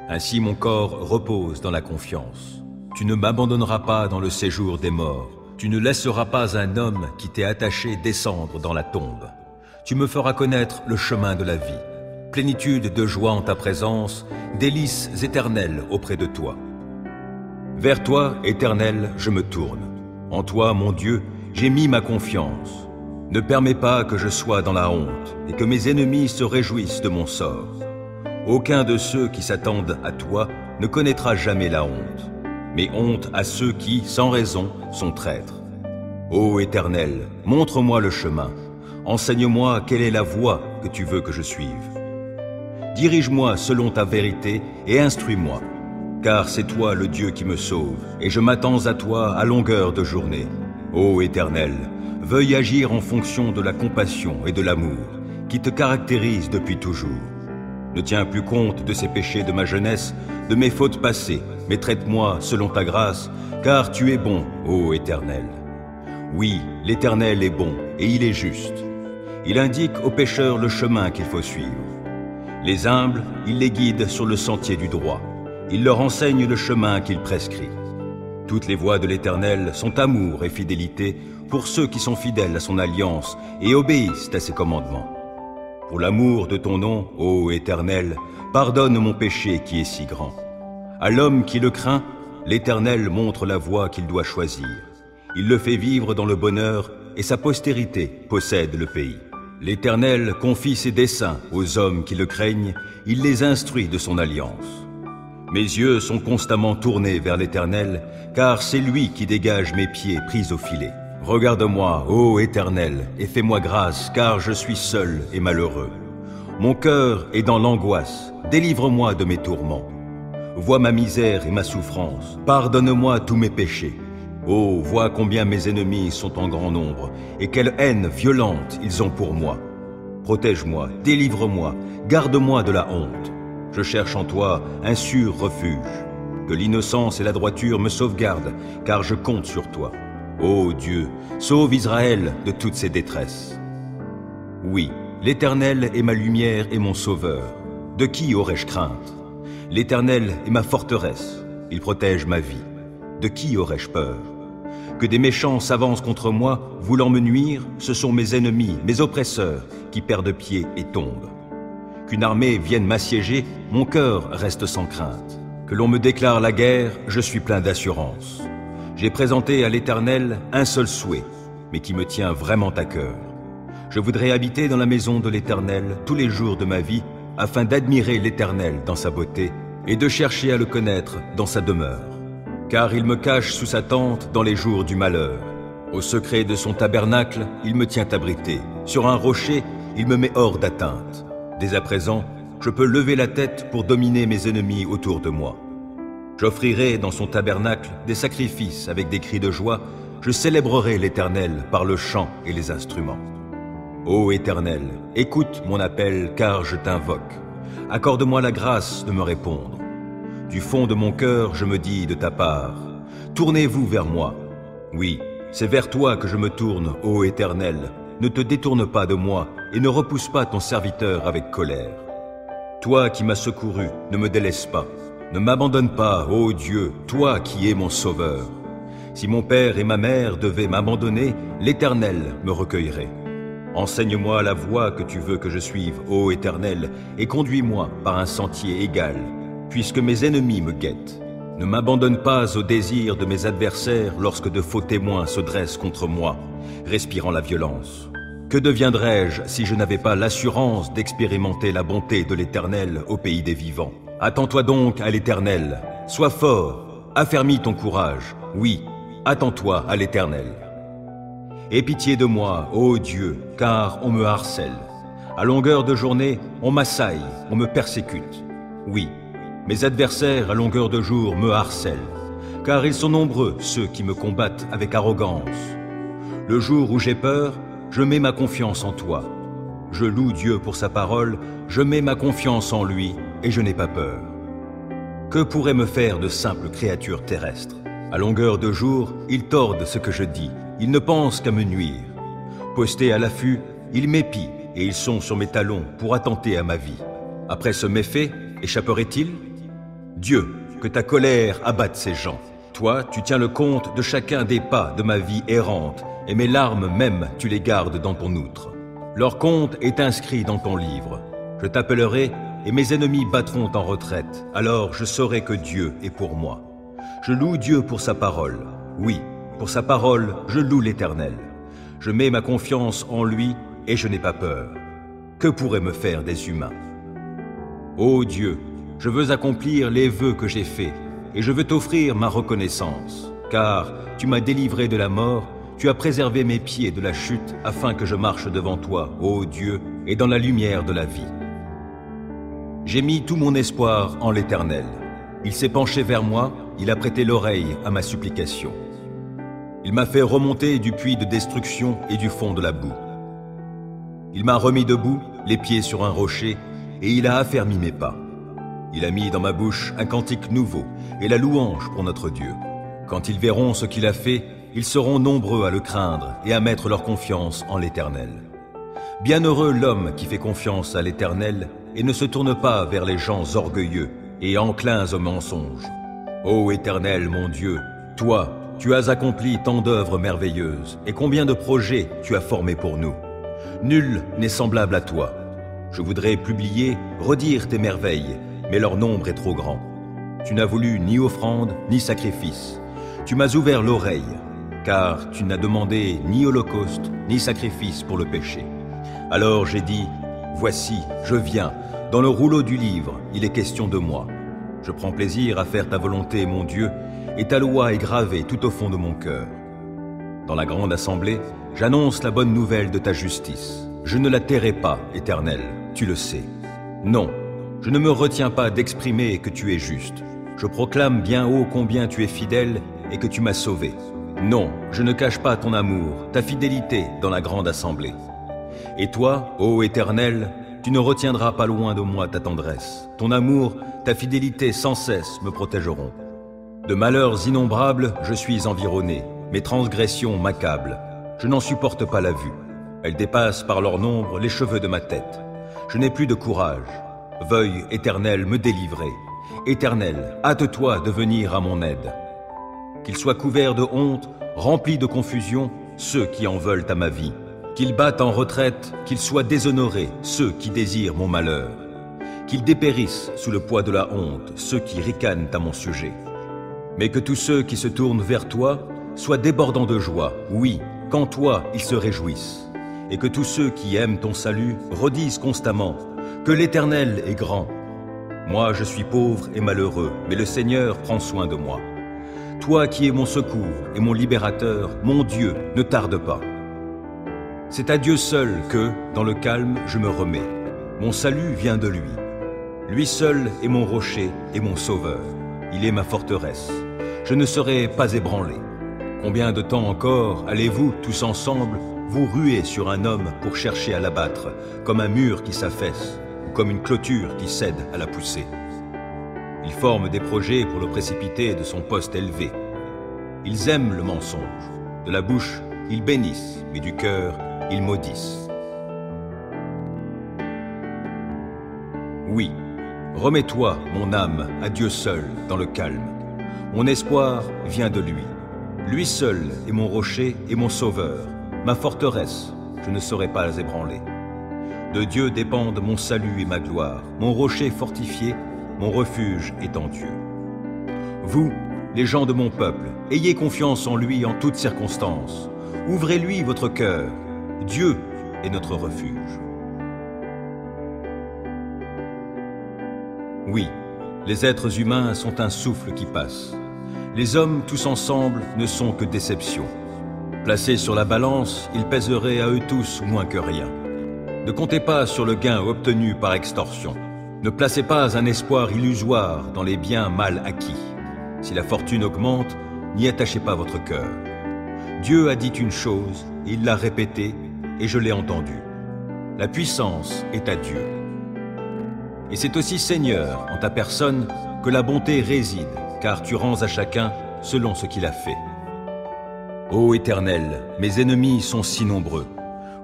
Ainsi mon corps repose dans la confiance. Tu ne m'abandonneras pas dans le séjour des morts. Tu ne laisseras pas un homme qui t'est attaché descendre dans la tombe. Tu me feras connaître le chemin de la vie. Plénitude de joie en ta présence, délices éternelles auprès de toi. Vers toi, Éternel, je me tourne. En toi, mon Dieu, j'ai mis ma confiance. Ne permets pas que je sois dans la honte et que mes ennemis se réjouissent de mon sort. Aucun de ceux qui s'attendent à toi ne connaîtra jamais la honte, mais honte à ceux qui, sans raison, sont traîtres. Ô Éternel, montre-moi le chemin. Enseigne-moi quelle est la voie que tu veux que je suive. Dirige-moi selon ta vérité et instruis-moi, car c'est toi le Dieu qui me sauve, et je m'attends à toi à longueur de journée. Ô Éternel, veuille agir en fonction de la compassion et de l'amour qui te caractérisent depuis toujours. Ne tiens plus compte de ces péchés de ma jeunesse, de mes fautes passées, mais traite-moi selon ta grâce, car tu es bon, ô Éternel. Oui, l'Éternel est bon et il est juste. Il indique aux pécheurs le chemin qu'il faut suivre. Les humbles, il les guide sur le sentier du droit. Il leur enseigne le chemin qu'il prescrit. Toutes les voies de l'Éternel sont amour et fidélité pour ceux qui sont fidèles à son alliance et obéissent à ses commandements. Pour l'amour de ton nom, ô Éternel, pardonne mon péché qui est si grand. À l'homme qui le craint, l'Éternel montre la voie qu'il doit choisir. Il le fait vivre dans le bonheur et sa postérité possède le pays. L'Éternel confie ses desseins aux hommes qui le craignent, il les instruit de son alliance. Mes yeux sont constamment tournés vers l'Éternel, car c'est lui qui dégage mes pieds pris au filet. Regarde-moi, ô Éternel, et fais-moi grâce, car je suis seul et malheureux. Mon cœur est dans l'angoisse, délivre-moi de mes tourments. Vois ma misère et ma souffrance, pardonne-moi tous mes péchés. Oh, vois combien mes ennemis sont en grand nombre, et quelle haine violente ils ont pour moi. Protège-moi, délivre-moi, garde-moi de la honte. Je cherche en toi un sûr refuge. Que l'innocence et la droiture me sauvegardent, car je compte sur toi. Ô Dieu, sauve Israël de toutes ses détresses. Oui, l'Éternel est ma lumière et mon sauveur. De qui aurais-je crainte? L'Éternel est ma forteresse, il protège ma vie. De qui aurais-je peur? Que des méchants s'avancent contre moi, voulant me nuire, ce sont mes ennemis, mes oppresseurs, qui perdent pied et tombent. Qu'une armée vienne m'assiéger, mon cœur reste sans crainte. Que l'on me déclare la guerre, je suis plein d'assurance. J'ai présenté à l'Éternel un seul souhait, mais qui me tient vraiment à cœur. Je voudrais habiter dans la maison de l'Éternel tous les jours de ma vie, afin d'admirer l'Éternel dans sa beauté et de chercher à le connaître dans sa demeure. Car il me cache sous sa tente dans les jours du malheur. Au secret de son tabernacle, il me tient abrité. Sur un rocher, il me met hors d'atteinte. Dès à présent, je peux lever la tête pour dominer mes ennemis autour de moi. J'offrirai dans son tabernacle des sacrifices avec des cris de joie. Je célébrerai l'Éternel par le chant et les instruments. Ô Éternel, écoute mon appel car je t'invoque. Accorde-moi la grâce de me répondre. Du fond de mon cœur, je me dis de ta part, tournez-vous vers moi. Oui, c'est vers toi que je me tourne, ô Éternel. Ne te détourne pas de moi et ne repousse pas ton serviteur avec colère. Toi qui m'as secouru, ne me délaisse pas. Ne m'abandonne pas, ô Dieu, toi qui es mon sauveur. Si mon père et ma mère devaient m'abandonner, l'Éternel me recueillerait. Enseigne-moi la voie que tu veux que je suive, ô Éternel, et conduis-moi par un sentier égal, puisque mes ennemis me guettent. Ne m'abandonne pas au désir de mes adversaires lorsque de faux témoins se dressent contre moi, respirant la violence. Que deviendrais-je si je n'avais pas l'assurance d'expérimenter la bonté de l'Éternel au pays des vivants? Attends-toi donc à l'Éternel, sois fort, affermis ton courage, oui, attends-toi à l'Éternel. Aie pitié de moi, ô Dieu, car on me harcèle. À longueur de journée, on m'assaille, on me persécute. Oui, mes adversaires à longueur de jour me harcèlent, car ils sont nombreux ceux qui me combattent avec arrogance. Le jour où j'ai peur, je mets ma confiance en toi. Je loue Dieu pour sa parole, je mets ma confiance en lui et je n'ai pas peur. Que pourraient me faire de simples créatures terrestres? À longueur de jour, ils tordent ce que je dis. Ils ne pensent qu'à me nuire. Postés à l'affût, ils m'épient et ils sont sur mes talons pour attenter à ma vie. Après ce méfait, échapperait-il? Dieu, que ta colère abatte ces gens. Toi, tu tiens le compte de chacun des pas de ma vie errante, et mes larmes même, tu les gardes dans ton outre. Leur compte est inscrit dans ton livre. Je t'appellerai, et mes ennemis battront en retraite. Alors je saurai que Dieu est pour moi. Je loue Dieu pour sa parole. Oui, pour sa parole, je loue l'Éternel. Je mets ma confiance en lui et je n'ai pas peur. Que pourraient me faire des humains? Ô Dieu, je veux accomplir les vœux que j'ai faits et je veux t'offrir ma reconnaissance, car tu m'as délivré de la mort, tu as préservé mes pieds de la chute afin que je marche devant toi, ô Dieu, et dans la lumière de la vie. J'ai mis tout mon espoir en l'Éternel. Il s'est penché vers moi, il a prêté l'oreille à ma supplication. Il m'a fait remonter du puits de destruction et du fond de la boue. Il m'a remis debout, les pieds sur un rocher, et il a affermi mes pas. Il a mis dans ma bouche un cantique nouveau et la louange pour notre Dieu. Quand ils verront ce qu'il a fait, ils seront nombreux à le craindre et à mettre leur confiance en l'Éternel. Bienheureux l'homme qui fait confiance à l'Éternel et ne se tourne pas vers les gens orgueilleux et enclins au mensonge. Ô Éternel, mon Dieu, toi, tu as accompli tant d'œuvres merveilleuses, et combien de projets tu as formés pour nous. Nul n'est semblable à toi. Je voudrais publier, redire tes merveilles, mais leur nombre est trop grand. Tu n'as voulu ni offrande, ni sacrifice. Tu m'as ouvert l'oreille, car tu n'as demandé ni holocauste, ni sacrifice pour le péché. Alors j'ai dit, voici, je viens, dans le rouleau du livre, il est question de moi. Je prends plaisir à faire ta volonté, mon Dieu, et ta loi est gravée tout au fond de mon cœur. Dans la grande assemblée, j'annonce la bonne nouvelle de ta justice. Je ne la tairai pas, Éternel, tu le sais. Non, je ne me retiens pas d'exprimer que tu es juste. Je proclame bien haut combien tu es fidèle et que tu m'as sauvé. Non, je ne cache pas ton amour, ta fidélité dans la grande assemblée. Et toi, ô Éternel, tu ne retiendras pas loin de moi ta tendresse. Ton amour, ta fidélité sans cesse me protégeront. De malheurs innombrables, je suis environné. Mes transgressions m'accablent. Je n'en supporte pas la vue. Elles dépassent par leur nombre les cheveux de ma tête. Je n'ai plus de courage. Veuille, Éternel, me délivrer. Éternel, hâte-toi de venir à mon aide. Qu'ils soient couverts de honte, remplis de confusion, ceux qui en veulent à ma vie. Qu'ils battent en retraite, qu'ils soient déshonorés, ceux qui désirent mon malheur. Qu'ils dépérissent sous le poids de la honte, ceux qui ricanent à mon sujet. Mais que tous ceux qui se tournent vers toi soient débordants de joie, oui, qu'en toi ils se réjouissent. Et que tous ceux qui aiment ton salut redisent constamment que l'Éternel est grand. Moi je suis pauvre et malheureux, mais le Seigneur prend soin de moi. Toi qui es mon secours et mon libérateur, mon Dieu, ne tarde pas. C'est à Dieu seul que, dans le calme, je me remets. Mon salut vient de lui. Lui seul est mon rocher et mon sauveur. Il est ma forteresse. Je ne serai pas ébranlé. Combien de temps encore allez-vous, tous ensemble, vous ruer sur un homme pour chercher à l'abattre, comme un mur qui s'affaisse, ou comme une clôture qui cède à la poussée? Ils forment des projets pour le précipiter de son poste élevé. Ils aiment le mensonge. De la bouche, ils bénissent, mais du cœur, ils maudissent. Oui, remets-toi, mon âme, à Dieu seul, dans le calme. Mon espoir vient de lui. Lui seul est mon rocher et mon sauveur, ma forteresse, je ne serai pas ébranlé. De Dieu dépendent mon salut et ma gloire, mon rocher fortifié, mon refuge est en Dieu. Vous, les gens de mon peuple, ayez confiance en lui en toutes circonstances. Ouvrez-lui votre cœur. Dieu est notre refuge. Oui, les êtres humains sont un souffle qui passe. Les hommes tous ensemble ne sont que déception. Placés sur la balance, ils pèseraient à eux tous moins que rien. Ne comptez pas sur le gain obtenu par extorsion. Ne placez pas un espoir illusoire dans les biens mal acquis. Si la fortune augmente, n'y attachez pas votre cœur. Dieu a dit une chose, il l'a répétée, et je l'ai entendue. La puissance est à Dieu. Et c'est aussi Seigneur, en ta personne, que la bonté réside, car tu rends à chacun selon ce qu'il a fait. Ô Éternel, mes ennemis sont si nombreux.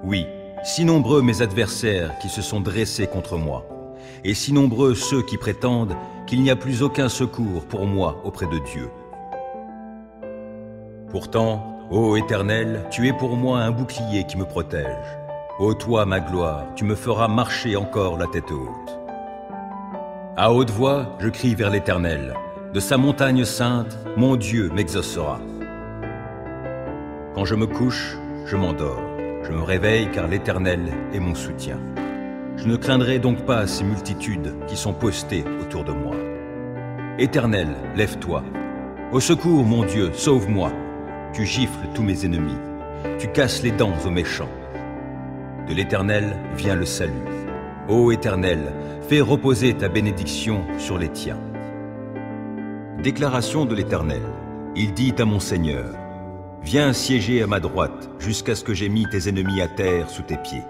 Oui, si nombreux mes adversaires qui se sont dressés contre moi. Et si nombreux ceux qui prétendent qu'il n'y a plus aucun secours pour moi auprès de Dieu. Pourtant, ô Éternel, tu es pour moi un bouclier qui me protège. Ô toi, ma gloire, tu me feras marcher encore la tête haute. À haute voix, je crie vers l'Éternel. De sa montagne sainte, mon Dieu m'exaucera. Quand je me couche, je m'endors. Je me réveille car l'Éternel est mon soutien. Je ne craindrai donc pas ces multitudes qui sont postées autour de moi. Éternel, lève-toi. Au secours, mon Dieu, sauve-moi. Tu gifles tous mes ennemis. Tu casses les dents aux méchants. De l'Éternel vient le salut. Ô Éternel, fais reposer ta bénédiction sur les tiens. Déclaration de l'Éternel. Il dit à mon Seigneur, « Viens siéger à ma droite jusqu'à ce que j'aie mis tes ennemis à terre sous tes pieds. »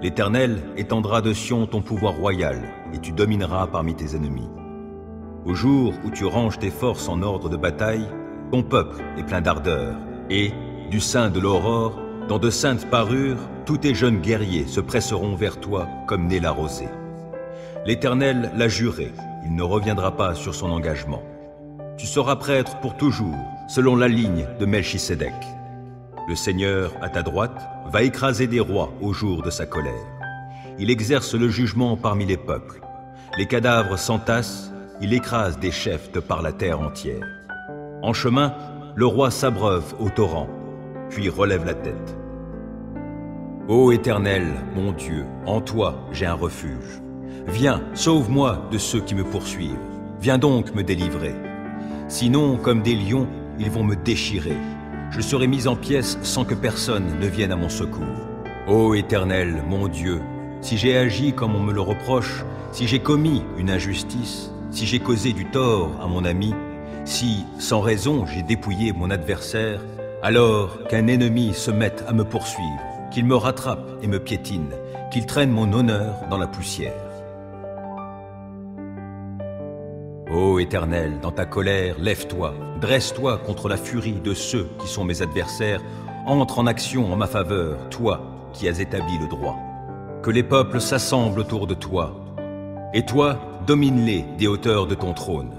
L'Éternel étendra de Sion ton pouvoir royal, et tu domineras parmi tes ennemis. Au jour où tu ranges tes forces en ordre de bataille, ton peuple est plein d'ardeur, et, du sein de l'aurore, dans de saintes parures, tous tes jeunes guerriers se presseront vers toi comme née la rosée. L'Éternel l'a juré, il ne reviendra pas sur son engagement. Tu seras prêtre pour toujours, selon la ligne de Melchisédek. Le Seigneur, à ta droite, va écraser des rois au jour de sa colère. Il exerce le jugement parmi les peuples. Les cadavres s'entassent, il écrase des chefs de par la terre entière. En chemin, le roi s'abreuve au torrent, puis relève la tête. Ô Éternel, mon Dieu, en toi j'ai un refuge. Viens, sauve-moi de ceux qui me poursuivent. viens donc me délivrer. Sinon, comme des lions, ils vont me déchirer. Je serai mis en pièces sans que personne ne vienne à mon secours. Ô Éternel, mon Dieu, si j'ai agi comme on me le reproche, si j'ai commis une injustice, si j'ai causé du tort à mon ami, si, sans raison, j'ai dépouillé mon adversaire, alors qu'un ennemi se mette à me poursuivre, qu'il me rattrape et me piétine, qu'il traîne mon honneur dans la poussière. Ô Éternel, dans ta colère, lève-toi, dresse-toi contre la furie de ceux qui sont mes adversaires, entre en action en ma faveur, toi qui as établi le droit. Que les peuples s'assemblent autour de toi, et toi, domine-les des hauteurs de ton trône.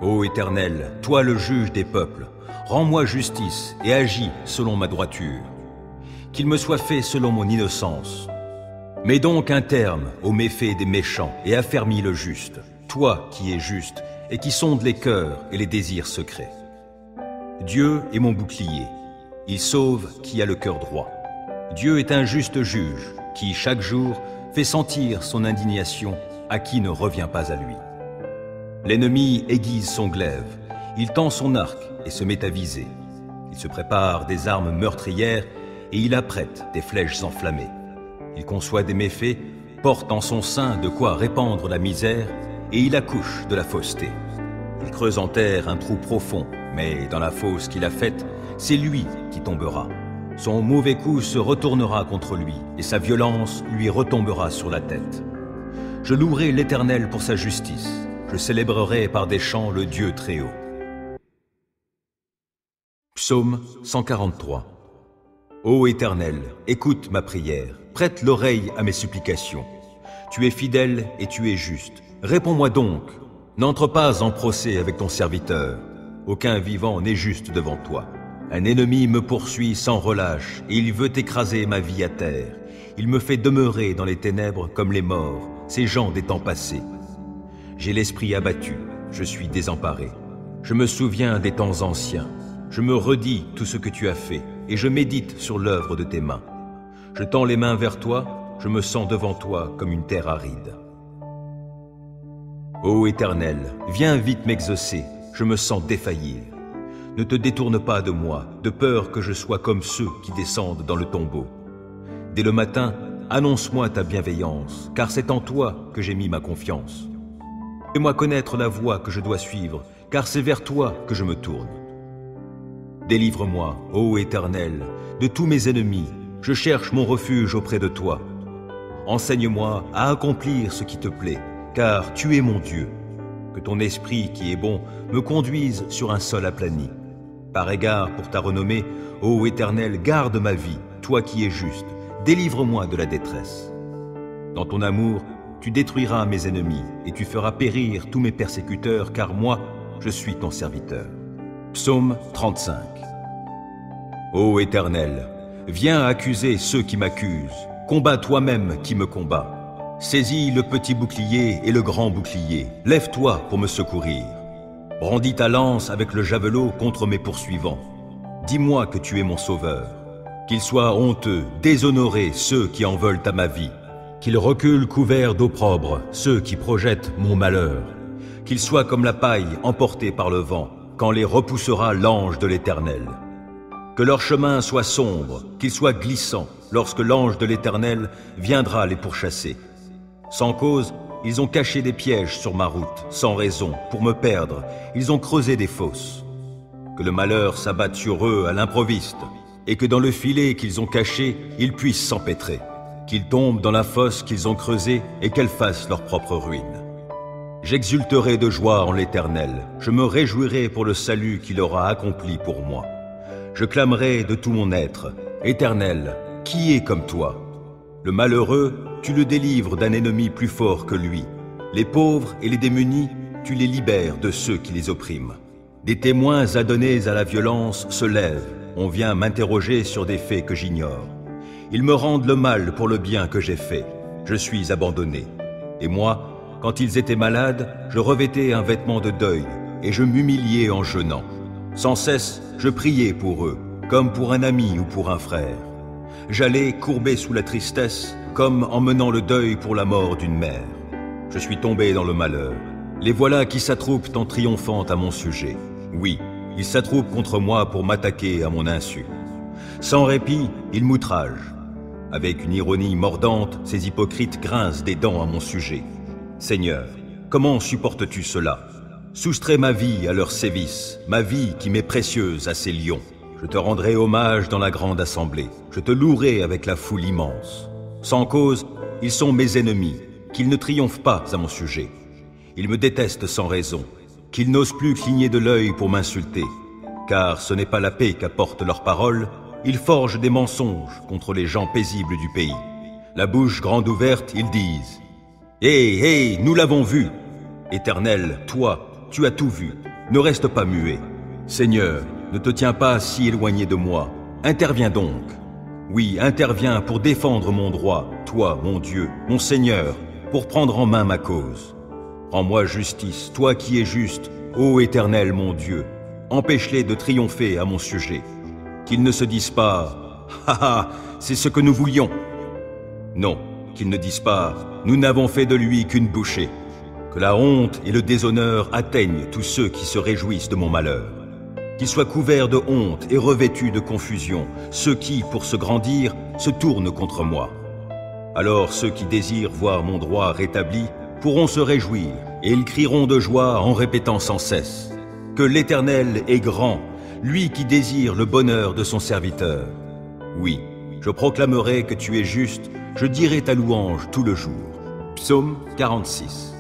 Ô Éternel, toi le juge des peuples, rends-moi justice et agis selon ma droiture. Qu'il me soit fait selon mon innocence. Mets donc un terme aux méfaits des méchants et affermis le juste, toi qui es juste et qui sondes les cœurs et les désirs secrets. Dieu est mon bouclier, il sauve qui a le cœur droit. Dieu est un juste juge qui, chaque jour, fait sentir son indignation à qui ne revient pas à lui. L'ennemi aiguise son glaive, il tend son arc et se met à viser. Il se prépare des armes meurtrières et il apprête des flèches enflammées. Il conçoit des méfaits, porte en son sein de quoi répandre la misère et il accouche de la fausseté. Il creuse en terre un trou profond, mais dans la fosse qu'il a faite, c'est lui qui tombera. Son mauvais coup se retournera contre lui et sa violence lui retombera sur la tête. Je louerai l'Éternel pour sa justice. Je célébrerai par des chants le Dieu très haut. Psaume 143. Ô Éternel, écoute ma prière, prête l'oreille à mes supplications. Tu es fidèle et tu es juste. Réponds-moi donc. N'entre pas en procès avec ton serviteur. Aucun vivant n'est juste devant toi. Un ennemi me poursuit sans relâche et il veut écraser ma vie à terre. Il me fait demeurer dans les ténèbres comme les morts, ces gens des temps passés. J'ai l'esprit abattu, je suis désemparé. Je me souviens des temps anciens. Je me redis tout ce que tu as fait et je médite sur l'œuvre de tes mains. Je tends les mains vers toi, je me sens devant toi comme une terre aride. Ô Éternel, viens vite m'exaucer, je me sens défaillir. Ne te détourne pas de moi, de peur que je sois comme ceux qui descendent dans le tombeau. Dès le matin, annonce-moi ta bienveillance, car c'est en toi que j'ai mis ma confiance. Fais-moi connaître la voie que je dois suivre, car c'est vers toi que je me tourne. Délivre-moi, ô Éternel, de tous mes ennemis, je cherche mon refuge auprès de toi. Enseigne-moi à accomplir ce qui te plaît, car tu es mon Dieu. Que ton esprit qui est bon me conduise sur un sol aplani. Par égard pour ta renommée, ô Éternel, garde ma vie, toi qui es juste, délivre-moi de la détresse. Dans ton amour, tu détruiras mes ennemis et tu feras périr tous mes persécuteurs, car moi, je suis ton serviteur. Psaume 35. Ô Éternel, viens accuser ceux qui m'accusent, combats toi-même qui me combat. Saisis le petit bouclier et le grand bouclier, lève-toi pour me secourir. Brandis ta lance avec le javelot contre mes poursuivants. Dis-moi que tu es mon sauveur. Qu'ils soient honteux, déshonorés ceux qui en veulent à ma vie. Qu'ils reculent couverts d'opprobre ceux qui projettent mon malheur. Qu'ils soient comme la paille emportée par le vent, quand les repoussera l'ange de l'Éternel. Que leur chemin soit sombre, qu'ils soient glissants, lorsque l'ange de l'Éternel viendra les pourchasser. Sans cause, ils ont caché des pièges sur ma route, sans raison, pour me perdre, ils ont creusé des fosses. Que le malheur s'abatte sur eux à l'improviste, et que dans le filet qu'ils ont caché, ils puissent s'empêtrer. Qu'ils tombent dans la fosse qu'ils ont creusée et qu'elle fasse leur propre ruine. J'exulterai de joie en l'Éternel, je me réjouirai pour le salut qu'il aura accompli pour moi. Je clamerai de tout mon être, Éternel, qui est comme toi? Le malheureux, tu le délivres d'un ennemi plus fort que lui. Les pauvres et les démunis, tu les libères de ceux qui les oppriment. Des témoins adonnés à la violence se lèvent. On vient m'interroger sur des faits que j'ignore. Ils me rendent le mal pour le bien que j'ai fait. Je suis abandonné. Et moi, quand ils étaient malades, je revêtais un vêtement de deuil et je m'humiliais en jeûnant. Sans cesse, je priais pour eux, comme pour un ami ou pour un frère. J'allais courbé sous la tristesse, comme en menant le deuil pour la mort d'une mère. Je suis tombé dans le malheur. Les voilà qui s'attroupent en triomphant à mon sujet. Oui, ils s'attroupent contre moi pour m'attaquer à mon insu. Sans répit, ils m'outragent. Avec une ironie mordante, ces hypocrites grincent des dents à mon sujet. Seigneur, comment supportes-tu cela? Soustrais ma vie à leur sévice, ma vie qui m'est précieuse à ces lions. Je te rendrai hommage dans la grande assemblée. Je te louerai avec la foule immense. Sans cause, ils sont mes ennemis, qu'ils ne triomphent pas à mon sujet. Ils me détestent sans raison, qu'ils n'osent plus cligner de l'œil pour m'insulter. Car ce n'est pas la paix qu'apportent leurs paroles, ils forgent des mensonges contre les gens paisibles du pays. La bouche grande ouverte, ils disent « Hé, hé, nous l'avons vu !» Éternel, toi, tu as tout vu, ne reste pas muet. Seigneur, ne te tiens pas si éloigné de moi, interviens donc. Oui, interviens pour défendre mon droit, toi, mon Dieu, mon Seigneur, pour prendre en main ma cause. Rends-moi justice, toi qui es juste, ô Éternel, mon Dieu. Empêche-les de triompher à mon sujet. Qu'ils ne se disent pas « Ha ha, c'est ce que nous voulions !» Non, qu'ils ne disent pas « Nous n'avons fait de lui qu'une bouchée !» Que la honte et le déshonneur atteignent tous ceux qui se réjouissent de mon malheur. Qu'ils soient couverts de honte et revêtus de confusion, ceux qui, pour se grandir, se tournent contre moi. Alors ceux qui désirent voir mon droit rétabli pourront se réjouir, et ils crieront de joie en répétant sans cesse que l'Éternel est grand, lui qui désire le bonheur de son serviteur. Oui, je proclamerai que tu es juste, je dirai ta louange tout le jour. Psaume 46.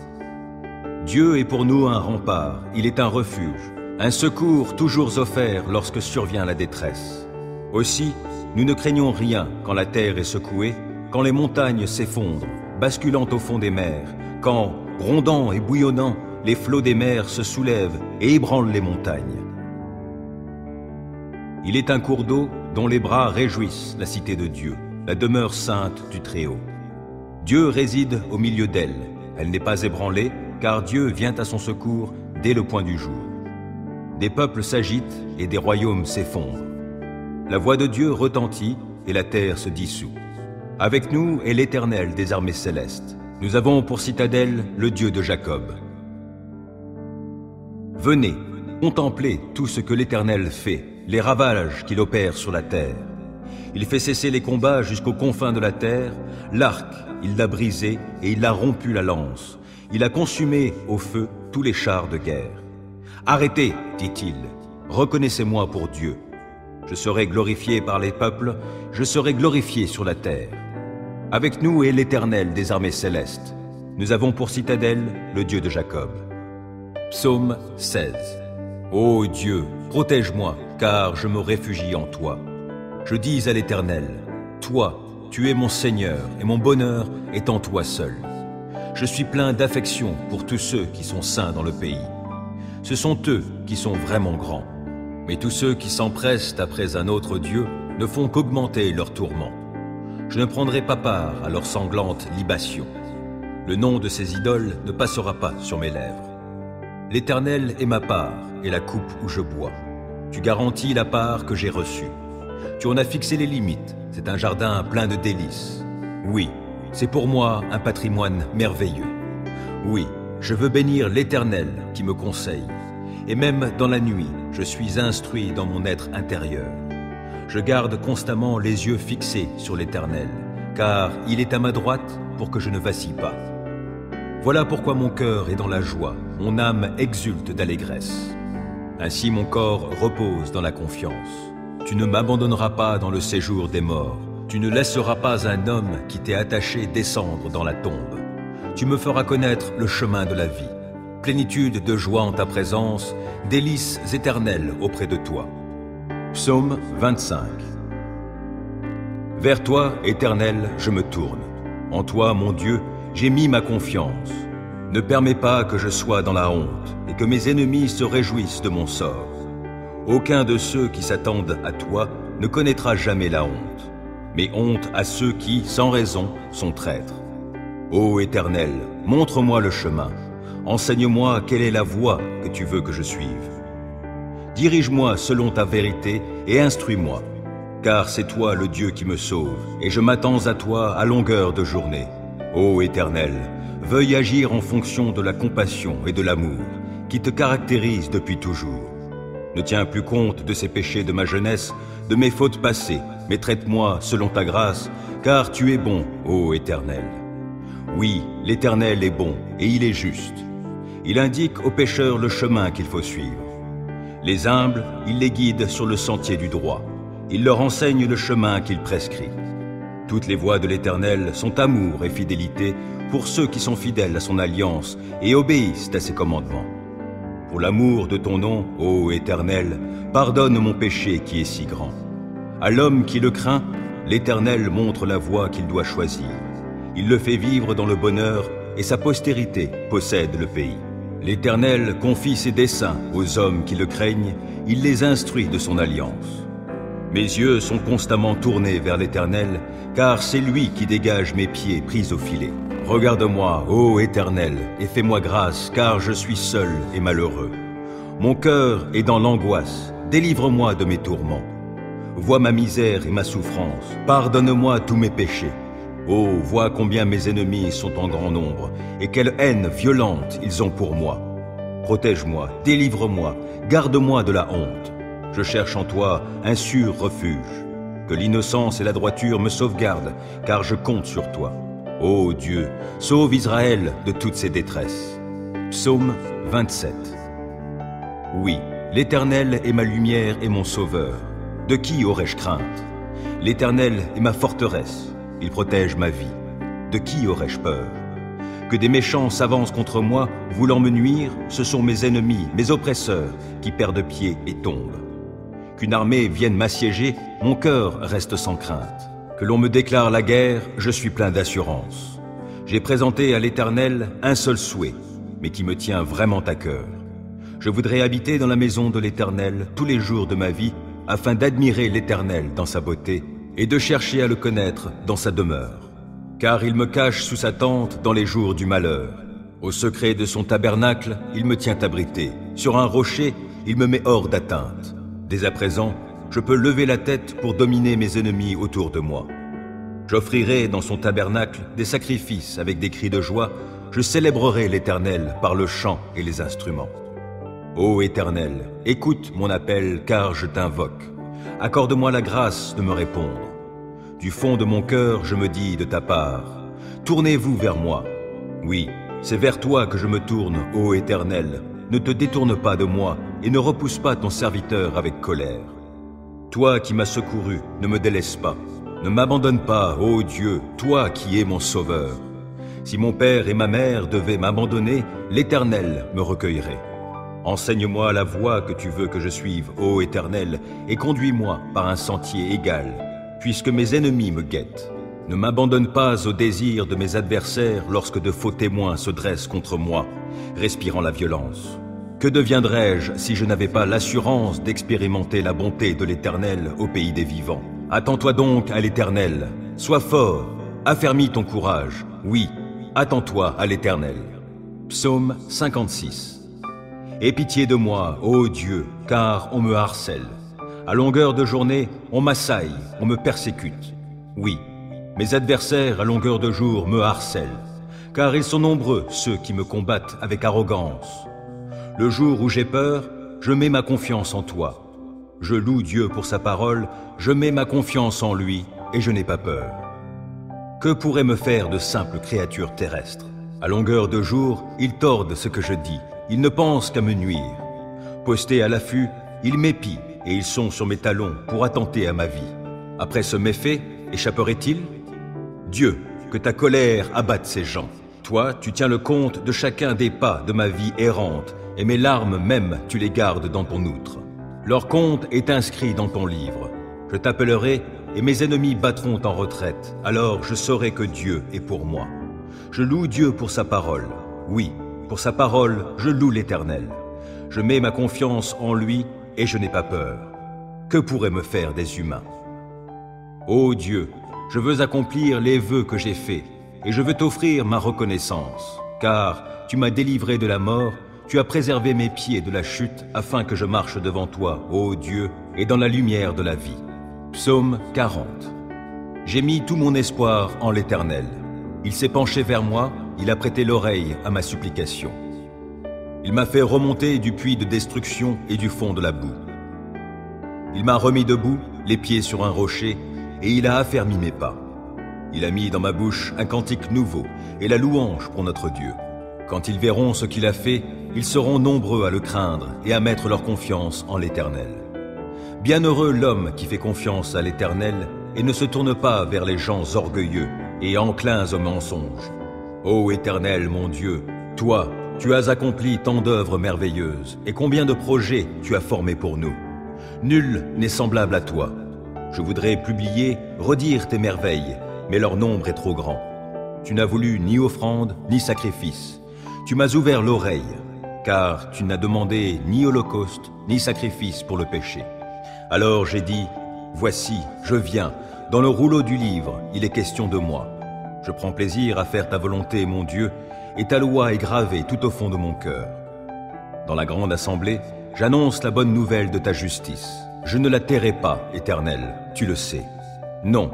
Dieu est pour nous un rempart, il est un refuge, un secours toujours offert lorsque survient la détresse. Aussi, nous ne craignons rien quand la terre est secouée, quand les montagnes s'effondrent, basculant au fond des mers, quand, grondant et bouillonnant, les flots des mers se soulèvent et ébranlent les montagnes. Il est un cours d'eau dont les bras réjouissent la cité de Dieu, la demeure sainte du Très-Haut. Dieu réside au milieu d'elle, elle n'est pas ébranlée, car Dieu vient à son secours dès le point du jour. Des peuples s'agitent et des royaumes s'effondrent. La voix de Dieu retentit et la terre se dissout. Avec nous est l'Éternel des armées célestes. Nous avons pour citadelle le Dieu de Jacob. Venez, contemplez tout ce que l'Éternel fait, les ravages qu'il opère sur la terre. Il fait cesser les combats jusqu'aux confins de la terre. L'arc, il l'a brisé et il a rompu la lance. Il a consumé au feu tous les chars de guerre. Arrêtez, dit-il, reconnaissez-moi pour Dieu. Je serai glorifié par les peuples, je serai glorifié sur la terre. Avec nous est l'Éternel des armées célestes. Nous avons pour citadelle le Dieu de Jacob. Psaume 16. Ô Dieu, protège-moi, car je me réfugie en toi. Je dis à l'Éternel, toi, tu es mon Seigneur, et mon bonheur est en toi seul. Je suis plein d'affection pour tous ceux qui sont saints dans le pays. Ce sont eux qui sont vraiment grands. Mais tous ceux qui s'empressent après un autre Dieu ne font qu'augmenter leurs tourments. Je ne prendrai pas part à leurs sanglantes libations. Le nom de ces idoles ne passera pas sur mes lèvres. L'Éternel est ma part et la coupe où je bois. Tu garantis la part que j'ai reçue. Tu en as fixé les limites, c'est un jardin plein de délices. Oui, c'est pour moi un patrimoine merveilleux. Oui, je veux bénir l'Éternel qui me conseille. Et même dans la nuit, je suis instruit dans mon être intérieur. Je garde constamment les yeux fixés sur l'Éternel, car il est à ma droite pour que je ne vacille pas. Voilà pourquoi mon cœur est dans la joie, mon âme exulte d'allégresse. Ainsi mon corps repose dans la confiance. Tu ne m'abandonneras pas dans le séjour des morts. Tu ne laisseras pas un homme qui t'est attaché descendre dans la tombe. Tu me feras connaître le chemin de la vie. Plénitude de joie en ta présence, délices éternelles auprès de toi. Psaume 25. Vers toi, Éternel, je me tourne. En toi, mon Dieu, j'ai mis ma confiance. Ne permets pas que je sois dans la honte et que mes ennemis se réjouissent de mon sort. Aucun de ceux qui s'attendent à toi ne connaîtra jamais la honte. Mais honte à ceux qui, sans raison, sont traîtres. Ô Éternel, montre-moi le chemin. Enseigne-moi quelle est la voie que tu veux que je suive. Dirige-moi selon ta vérité et instruis-moi, car c'est toi le Dieu qui me sauve, et je m'attends à toi à longueur de journée. Ô Éternel, veuille agir en fonction de la compassion et de l'amour qui te caractérisent depuis toujours. Ne tiens plus compte de ces péchés de ma jeunesse, de mes fautes passées, mais traite-moi selon ta grâce, car tu es bon, ô Éternel. Oui, l'Éternel est bon et il est juste. Il indique aux pécheurs le chemin qu'il faut suivre. Les humbles, il les guide sur le sentier du droit. Il leur enseigne le chemin qu'il prescrit. Toutes les voies de l'Éternel sont amour et fidélité pour ceux qui sont fidèles à son alliance et obéissent à ses commandements. Pour l'amour de ton nom, ô Éternel, pardonne mon péché qui est si grand. À l'homme qui le craint, l'Éternel montre la voie qu'il doit choisir. Il le fait vivre dans le bonheur et sa postérité possède le pays. L'Éternel confie ses desseins aux hommes qui le craignent, il les instruit de son alliance. Mes yeux sont constamment tournés vers l'Éternel, car c'est lui qui dégage mes pieds pris au filet. Regarde-moi, ô Éternel, et fais-moi grâce, car je suis seul et malheureux. Mon cœur est dans l'angoisse, délivre-moi de mes tourments. Vois ma misère et ma souffrance, pardonne-moi tous mes péchés. Oh, vois combien mes ennemis sont en grand nombre, et quelle haine violente ils ont pour moi. Protège-moi, délivre-moi, garde-moi de la honte. Je cherche en toi un sûr refuge. Que l'innocence et la droiture me sauvegardent, car je compte sur toi. Ô Dieu, sauve Israël de toutes ses détresses. Psaume 27. Oui, l'Éternel est ma lumière et mon sauveur. De qui aurais-je crainte? L'Éternel est ma forteresse. Il protège ma vie. De qui aurais-je peur? Que des méchants s'avancent contre moi, voulant me nuire, ce sont mes ennemis, mes oppresseurs, qui perdent pied et tombent. Qu'une armée vienne m'assiéger, mon cœur reste sans crainte. Que l'on me déclare la guerre, je suis plein d'assurance. J'ai présenté à l'Éternel un seul souhait, mais qui me tient vraiment à cœur. Je voudrais habiter dans la maison de l'Éternel tous les jours de ma vie, afin d'admirer l'Éternel dans sa beauté et de chercher à le connaître dans sa demeure. Car il me cache sous sa tente dans les jours du malheur. Au secret de son tabernacle, il me tient abrité. Sur un rocher, il me met hors d'atteinte. Dès à présent, je peux lever la tête pour dominer mes ennemis autour de moi. J'offrirai dans son tabernacle des sacrifices avec des cris de joie. Je célébrerai l'Éternel par le chant et les instruments. Ô Éternel, écoute mon appel car je t'invoque. Accorde-moi la grâce de me répondre. Du fond de mon cœur, je me dis de ta part, tournez-vous vers moi. Oui, c'est vers toi que je me tourne, ô Éternel. Ne te détourne pas de moi et ne repousse pas ton serviteur avec colère. Toi qui m'as secouru, ne me délaisse pas. Ne m'abandonne pas, ô Dieu, toi qui es mon sauveur. Si mon père et ma mère devaient m'abandonner, l'Éternel me recueillerait. Enseigne-moi la voie que tu veux que je suive, ô Éternel, et conduis-moi par un sentier égal, puisque mes ennemis me guettent. Ne m'abandonne pas au désir de mes adversaires lorsque de faux témoins se dressent contre moi, respirant la violence. Que deviendrais-je si je n'avais pas l'assurance d'expérimenter la bonté de l'Éternel au pays des vivants? Attends-toi donc à l'Éternel, sois fort, affermis ton courage, oui, attends-toi à l'Éternel. Psaume 56. Aie pitié de moi, ô Dieu, car on me harcèle. À longueur de journée, on m'assaille, on me persécute. Oui, mes adversaires à longueur de jour me harcèlent, car ils sont nombreux ceux qui me combattent avec arrogance. Le jour où j'ai peur, je mets ma confiance en toi. Je loue Dieu pour sa parole, je mets ma confiance en lui et je n'ai pas peur. Que pourrait me faire de simples créatures terrestres? À longueur de jour, ils tordent ce que je dis, ils ne pensent qu'à me nuire. Postés à l'affût, ils m'épient et ils sont sur mes talons pour attenter à ma vie. Après ce méfait, échapperait-il? Dieu, que ta colère abatte ces gens. Toi, tu tiens le compte de chacun des pas de ma vie errante, et mes larmes même, tu les gardes dans ton outre. Leur compte est inscrit dans ton livre. Je t'appellerai, et mes ennemis battront en retraite. Alors je saurai que Dieu est pour moi. Je loue Dieu pour sa parole. Oui, pour sa parole, je loue l'Éternel. Je mets ma confiance en lui, et je n'ai pas peur. Que pourraient me faire des humains? Ô Dieu, je veux accomplir les vœux que j'ai faits, et je veux t'offrir ma reconnaissance, car tu m'as délivré de la mort, tu as préservé mes pieds de la chute, afin que je marche devant toi, ô Dieu, et dans la lumière de la vie. Psaume 40. J'ai mis tout mon espoir en l'Éternel. Il s'est penché vers moi, il a prêté l'oreille à ma supplication. Il m'a fait remonter du puits de destruction et du fond de la boue. Il m'a remis debout, les pieds sur un rocher, et il a affermi mes pas. Il a mis dans ma bouche un cantique nouveau et la louange pour notre Dieu. Quand ils verront ce qu'il a fait, ils seront nombreux à le craindre et à mettre leur confiance en l'Éternel. Bienheureux l'homme qui fait confiance à l'Éternel et ne se tourne pas vers les gens orgueilleux et enclins au mensonge. Ô Éternel, mon Dieu, toi, tu as accompli tant d'œuvres merveilleuses, et combien de projets tu as formés pour nous. Nul n'est semblable à toi. Je voudrais publier, redire tes merveilles, mais leur nombre est trop grand. Tu n'as voulu ni offrande, ni sacrifice. Tu m'as ouvert l'oreille, car tu n'as demandé ni holocauste, ni sacrifice pour le péché. Alors j'ai dit, voici, je viens, dans le rouleau du livre, il est question de moi. Je prends plaisir à faire ta volonté, mon Dieu, et ta loi est gravée tout au fond de mon cœur. Dans la grande assemblée, j'annonce la bonne nouvelle de ta justice. Je ne la tairai pas, Éternel, tu le sais. Non,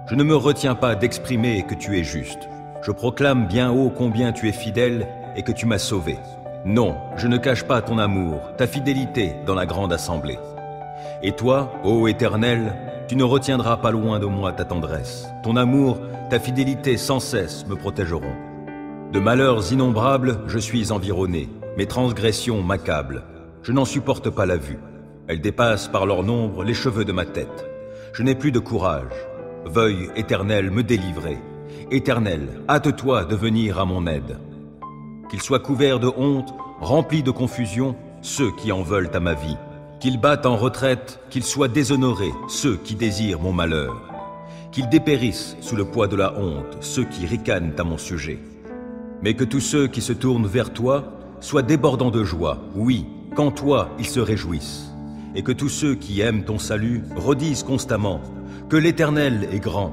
je ne me retiens pas d'exprimer que tu es juste. Je proclame bien haut combien tu es fidèle et que tu m'as sauvé. Non, je ne cache pas ton amour, ta fidélité dans la grande assemblée. Et toi, ô Éternel, tu ne retiendras pas loin de moi ta tendresse. Ton amour, ta fidélité sans cesse me protégeront. De malheurs innombrables, je suis environné. Mes transgressions m'accablent. Je n'en supporte pas la vue. Elles dépassent par leur nombre les cheveux de ma tête. Je n'ai plus de courage. Veuille, Éternel, me délivrer. Éternel, hâte-toi de venir à mon aide. Qu'ils soient couverts de honte, remplis de confusion, ceux qui en veulent à ma vie. Qu'ils battent en retraite, qu'ils soient déshonorés, ceux qui désirent mon malheur. Qu'ils dépérissent sous le poids de la honte, ceux qui ricanent à mon sujet. Mais que tous ceux qui se tournent vers toi soient débordants de joie, oui, qu'en toi ils se réjouissent. Et que tous ceux qui aiment ton salut redisent constamment que l'Éternel est grand.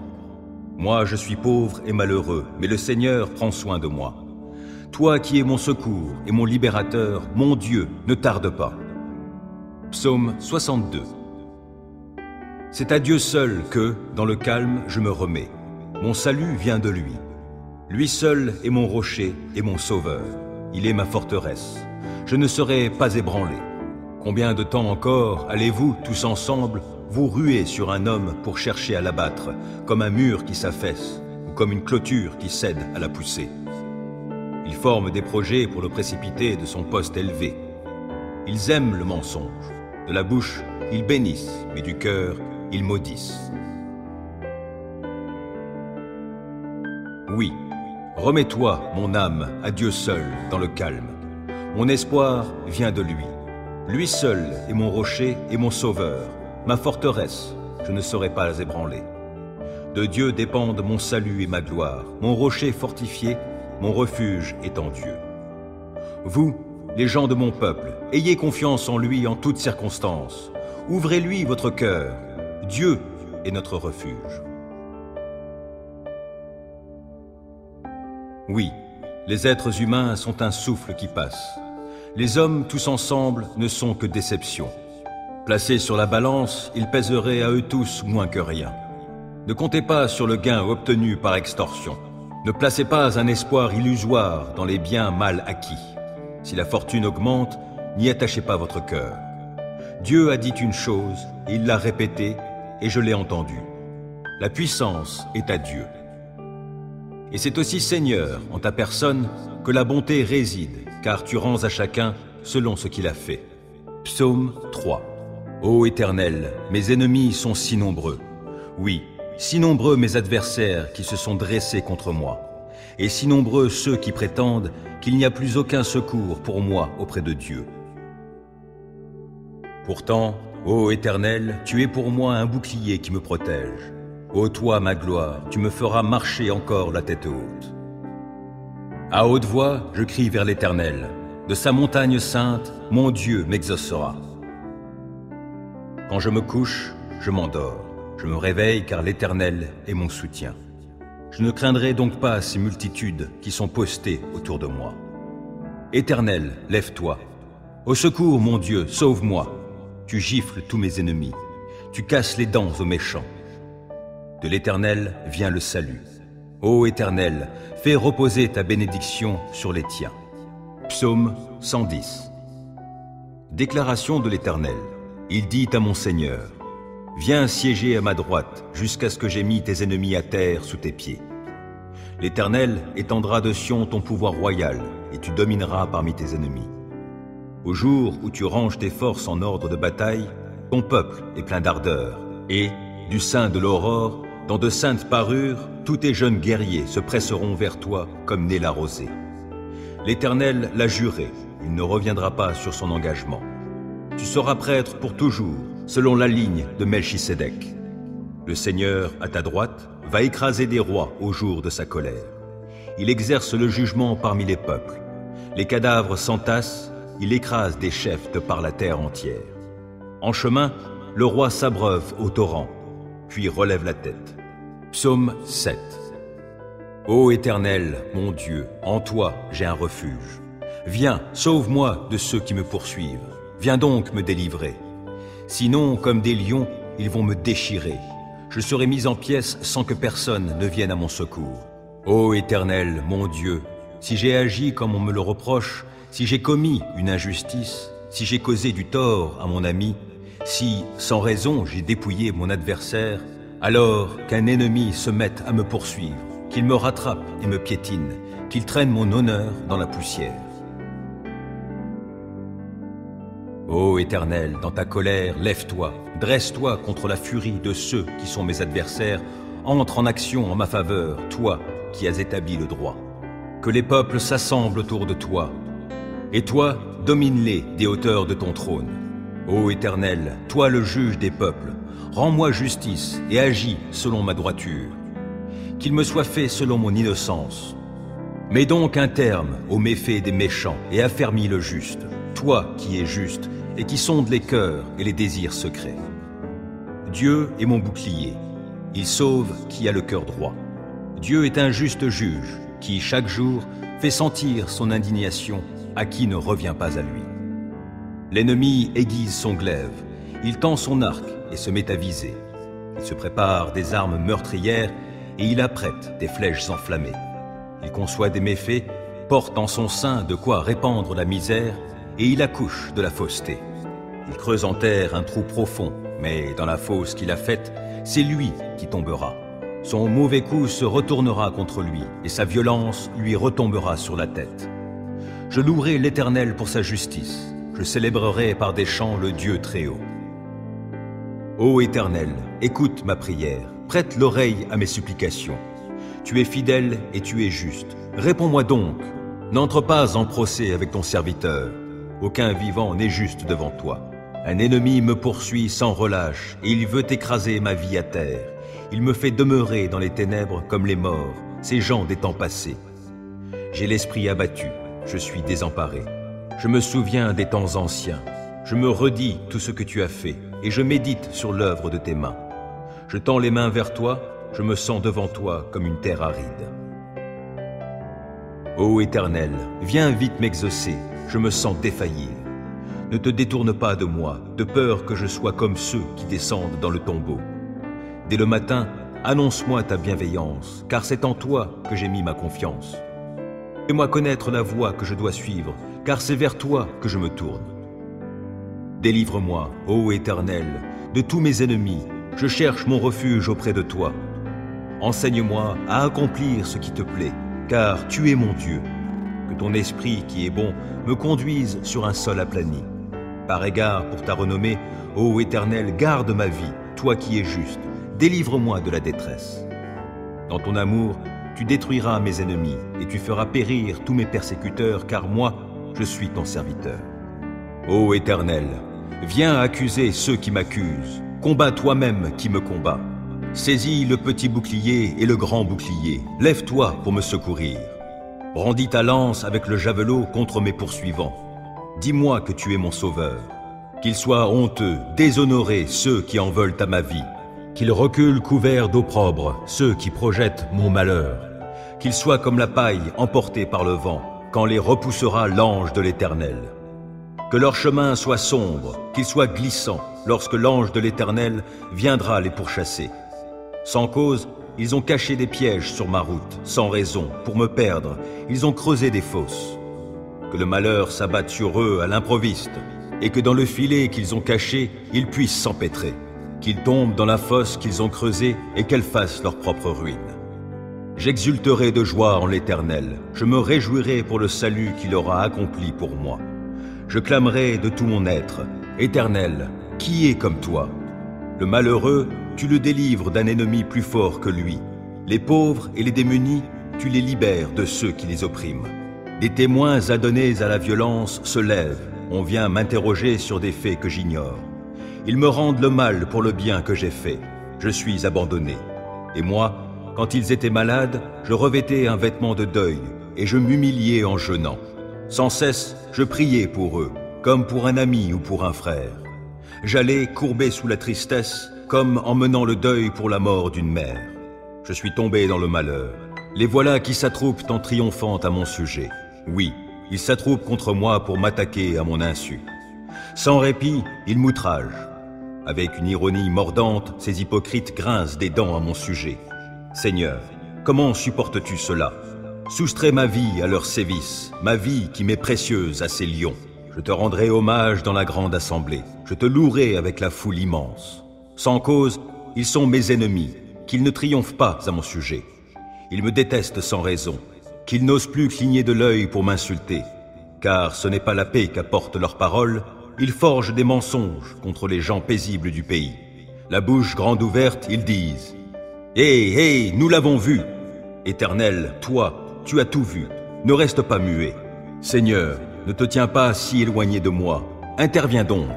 Moi je suis pauvre et malheureux, mais le Seigneur prend soin de moi. Toi qui es mon secours et mon libérateur, mon Dieu, ne tarde pas. Psaume 62. C'est à Dieu seul que, dans le calme, je me remets. Mon salut vient de lui. Lui seul est mon rocher et mon sauveur. Il est ma forteresse. Je ne serai pas ébranlé. Combien de temps encore allez-vous, tous ensemble, vous ruer sur un homme pour chercher à l'abattre, comme un mur qui s'affaisse, ou comme une clôture qui cède à la poussée? Ils forment des projets pour le précipiter de son poste élevé. Ils aiment le mensonge. De la bouche, ils bénissent, mais du cœur, ils maudissent. Oui, remets-toi, mon âme, à Dieu seul, dans le calme. Mon espoir vient de lui. Lui seul est mon rocher et mon sauveur, ma forteresse, je ne serai pas ébranlé. De Dieu dépendent mon salut et ma gloire, mon rocher fortifié, mon refuge est en Dieu. Vous, les gens de mon peuple, ayez confiance en lui en toutes circonstances. Ouvrez-lui votre cœur. Dieu est notre refuge. Oui, les êtres humains sont un souffle qui passe. Les hommes tous ensemble ne sont que déception. Placés sur la balance, ils pèseraient à eux tous moins que rien. Ne comptez pas sur le gain obtenu par extorsion. Ne placez pas un espoir illusoire dans les biens mal acquis. Si la fortune augmente, n'y attachez pas votre cœur. Dieu a dit une chose, et il l'a répétée, et je l'ai entendue. La puissance est à Dieu. Et c'est aussi Seigneur, en ta personne, que la bonté réside, car tu rends à chacun selon ce qu'il a fait. Psaume 3. Ô Éternel, mes ennemis sont si nombreux. Oui, si nombreux mes adversaires qui se sont dressés contre moi. Et si nombreux ceux qui prétendent qu'il n'y a plus aucun secours pour moi auprès de Dieu. Pourtant, ô Éternel, tu es pour moi un bouclier qui me protège. Ô toi, ma gloire, tu me feras marcher encore la tête haute. À haute voix, je crie vers l'Éternel. De sa montagne sainte, mon Dieu m'exaucera. Quand je me couche, je m'endors. Je me réveille car l'Éternel est mon soutien. Je ne craindrai donc pas ces multitudes qui sont postées autour de moi. Éternel, lève-toi. Au secours, mon Dieu, sauve-moi. Tu gifles tous mes ennemis. Tu casses les dents aux méchants. De l'Éternel vient le salut. Ô Éternel, fais reposer ta bénédiction sur les tiens. Psaume 110. Déclaration de l'Éternel. Il dit à mon Seigneur, « Viens siéger à ma droite, jusqu'à ce que j'aie mis tes ennemis à terre sous tes pieds. » L'Éternel étendra de Sion ton pouvoir royal, et tu domineras parmi tes ennemis. Au jour où tu ranges tes forces en ordre de bataille, ton peuple est plein d'ardeur, et, du sein de l'aurore, dans de saintes parures, tous tes jeunes guerriers se presseront vers toi comme née la rosée. L'Éternel l'a juré, il ne reviendra pas sur son engagement. Tu seras prêtre pour toujours, selon la ligne de Melchisédek. Le Seigneur, à ta droite, va écraser des rois au jour de sa colère. Il exerce le jugement parmi les peuples. Les cadavres s'entassent, il écrase des chefs de par la terre entière. En chemin, le roi s'abreuve au torrent, puis relève la tête. Psaume 7. Ô Éternel, mon Dieu, en toi j'ai un refuge. Viens, sauve-moi de ceux qui me poursuivent. Viens donc me délivrer. Sinon, comme des lions, ils vont me déchirer. Je serai mis en pièces sans que personne ne vienne à mon secours. Ô Éternel, mon Dieu, si j'ai agi comme on me le reproche, si j'ai commis une injustice, si j'ai causé du tort à mon ami, si, sans raison, j'ai dépouillé mon adversaire, alors qu'un ennemi se mette à me poursuivre, qu'il me rattrape et me piétine, qu'il traîne mon honneur dans la poussière. Ô Éternel, dans ta colère, lève-toi, dresse-toi contre la furie de ceux qui sont mes adversaires, entre en action en ma faveur, toi qui as établi le droit. Que les peuples s'assemblent autour de toi, et toi, domine-les des hauteurs de ton trône. Ô Éternel, toi le juge des peuples, rends-moi justice et agis selon ma droiture. Qu'il me soit fait selon mon innocence. Mets donc un terme aux méfaits des méchants et affermis le juste, toi qui es juste et qui sondes les cœurs et les désirs secrets. Dieu est mon bouclier, il sauve qui a le cœur droit. Dieu est un juste juge qui, chaque jour, fait sentir son indignation à qui ne revient pas à lui. L'ennemi aiguise son glaive, il tend son arc et se met à viser. Il se prépare des armes meurtrières et il apprête des flèches enflammées. Il conçoit des méfaits, porte en son sein de quoi répandre la misère et il accouche de la fausseté. Il creuse en terre un trou profond, mais dans la fosse qu'il a faite, c'est lui qui tombera. Son mauvais coup se retournera contre lui et sa violence lui retombera sur la tête. Je louerai l'Éternel pour sa justice. Je célébrerai par des chants le Dieu très haut. Ô Éternel, écoute ma prière, prête l'oreille à mes supplications. Tu es fidèle et tu es juste. Réponds-moi donc. N'entre pas en procès avec ton serviteur. Aucun vivant n'est juste devant toi. Un ennemi me poursuit sans relâche et il veut écraser ma vie à terre. Il me fait demeurer dans les ténèbres comme les morts, ces gens des temps passés. J'ai l'esprit abattu, je suis désemparé. Je me souviens des temps anciens. Je me redis tout ce que tu as fait et je médite sur l'œuvre de tes mains. Je tends les mains vers toi, je me sens devant toi comme une terre aride. Ô Éternel, viens vite m'exaucer, je me sens défaillir. Ne te détourne pas de moi, de peur que je sois comme ceux qui descendent dans le tombeau. Dès le matin, annonce-moi ta bienveillance, car c'est en toi que j'ai mis ma confiance. Fais-moi connaître la voie que je dois suivre, car c'est vers toi que je me tourne. Délivre-moi, ô Éternel, de tous mes ennemis, je cherche mon refuge auprès de toi. Enseigne-moi à accomplir ce qui te plaît, car tu es mon Dieu. Que ton esprit qui est bon me conduise sur un sol aplani. Par égard pour ta renommée, ô Éternel, garde ma vie, toi qui es juste, délivre-moi de la détresse. Dans ton amour, tu détruiras mes ennemis et tu feras périr tous mes persécuteurs, car moi, je suis ton serviteur. Ô Éternel, viens accuser ceux qui m'accusent, combats toi-même qui me combat. Saisis le petit bouclier et le grand bouclier, lève-toi pour me secourir. Brandis ta lance avec le javelot contre mes poursuivants. Dis-moi que tu es mon sauveur. Qu'ils soient honteux, déshonorés ceux qui en veulent à ma vie. Qu'ils reculent couverts d'opprobre ceux qui projettent mon malheur. Qu'ils soient comme la paille emportée par le vent, quand les repoussera l'ange de l'Éternel. Que leur chemin soit sombre, qu'il soit glissant, lorsque l'ange de l'Éternel viendra les pourchasser. Sans cause, ils ont caché des pièges sur ma route, sans raison, pour me perdre, ils ont creusé des fosses. Que le malheur s'abatte sur eux à l'improviste, et que dans le filet qu'ils ont caché, ils puissent s'empêtrer, qu'ils tombent dans la fosse qu'ils ont creusée et qu'elle fasse leur propre ruine. J'exulterai de joie en l'Éternel, je me réjouirai pour le salut qu'il aura accompli pour moi. Je clamerai de tout mon être, Éternel, qui est comme toi? Le malheureux, tu le délivres d'un ennemi plus fort que lui. Les pauvres et les démunis, tu les libères de ceux qui les oppriment. Des témoins adonnés à la violence se lèvent, on vient m'interroger sur des faits que j'ignore. Ils me rendent le mal pour le bien que j'ai fait, je suis abandonné. Et moi, quand ils étaient malades, je revêtais un vêtement de deuil, et je m'humiliais en jeûnant. Sans cesse, je priais pour eux, comme pour un ami ou pour un frère. J'allais courbé sous la tristesse, comme en menant le deuil pour la mort d'une mère. Je suis tombé dans le malheur. Les voilà qui s'attroupent en triomphant à mon sujet. Oui, ils s'attroupent contre moi pour m'attaquer à mon insu. Sans répit, ils m'outragent. Avec une ironie mordante, ces hypocrites grincent des dents à mon sujet. Seigneur, comment supportes-tu cela? Soustrais ma vie à leurs sévices, ma vie qui m'est précieuse à ces lions. Je te rendrai hommage dans la grande assemblée. Je te louerai avec la foule immense. Sans cause, ils sont mes ennemis, qu'ils ne triomphent pas à mon sujet. Ils me détestent sans raison, qu'ils n'osent plus cligner de l'œil pour m'insulter. Car ce n'est pas la paix qu'apportent leurs paroles, ils forgent des mensonges contre les gens paisibles du pays. La bouche grande ouverte, ils disent « Hé, nous l'avons vu !» Éternel, toi, tu as tout vu, ne reste pas muet. Seigneur, ne te tiens pas si éloigné de moi, interviens donc.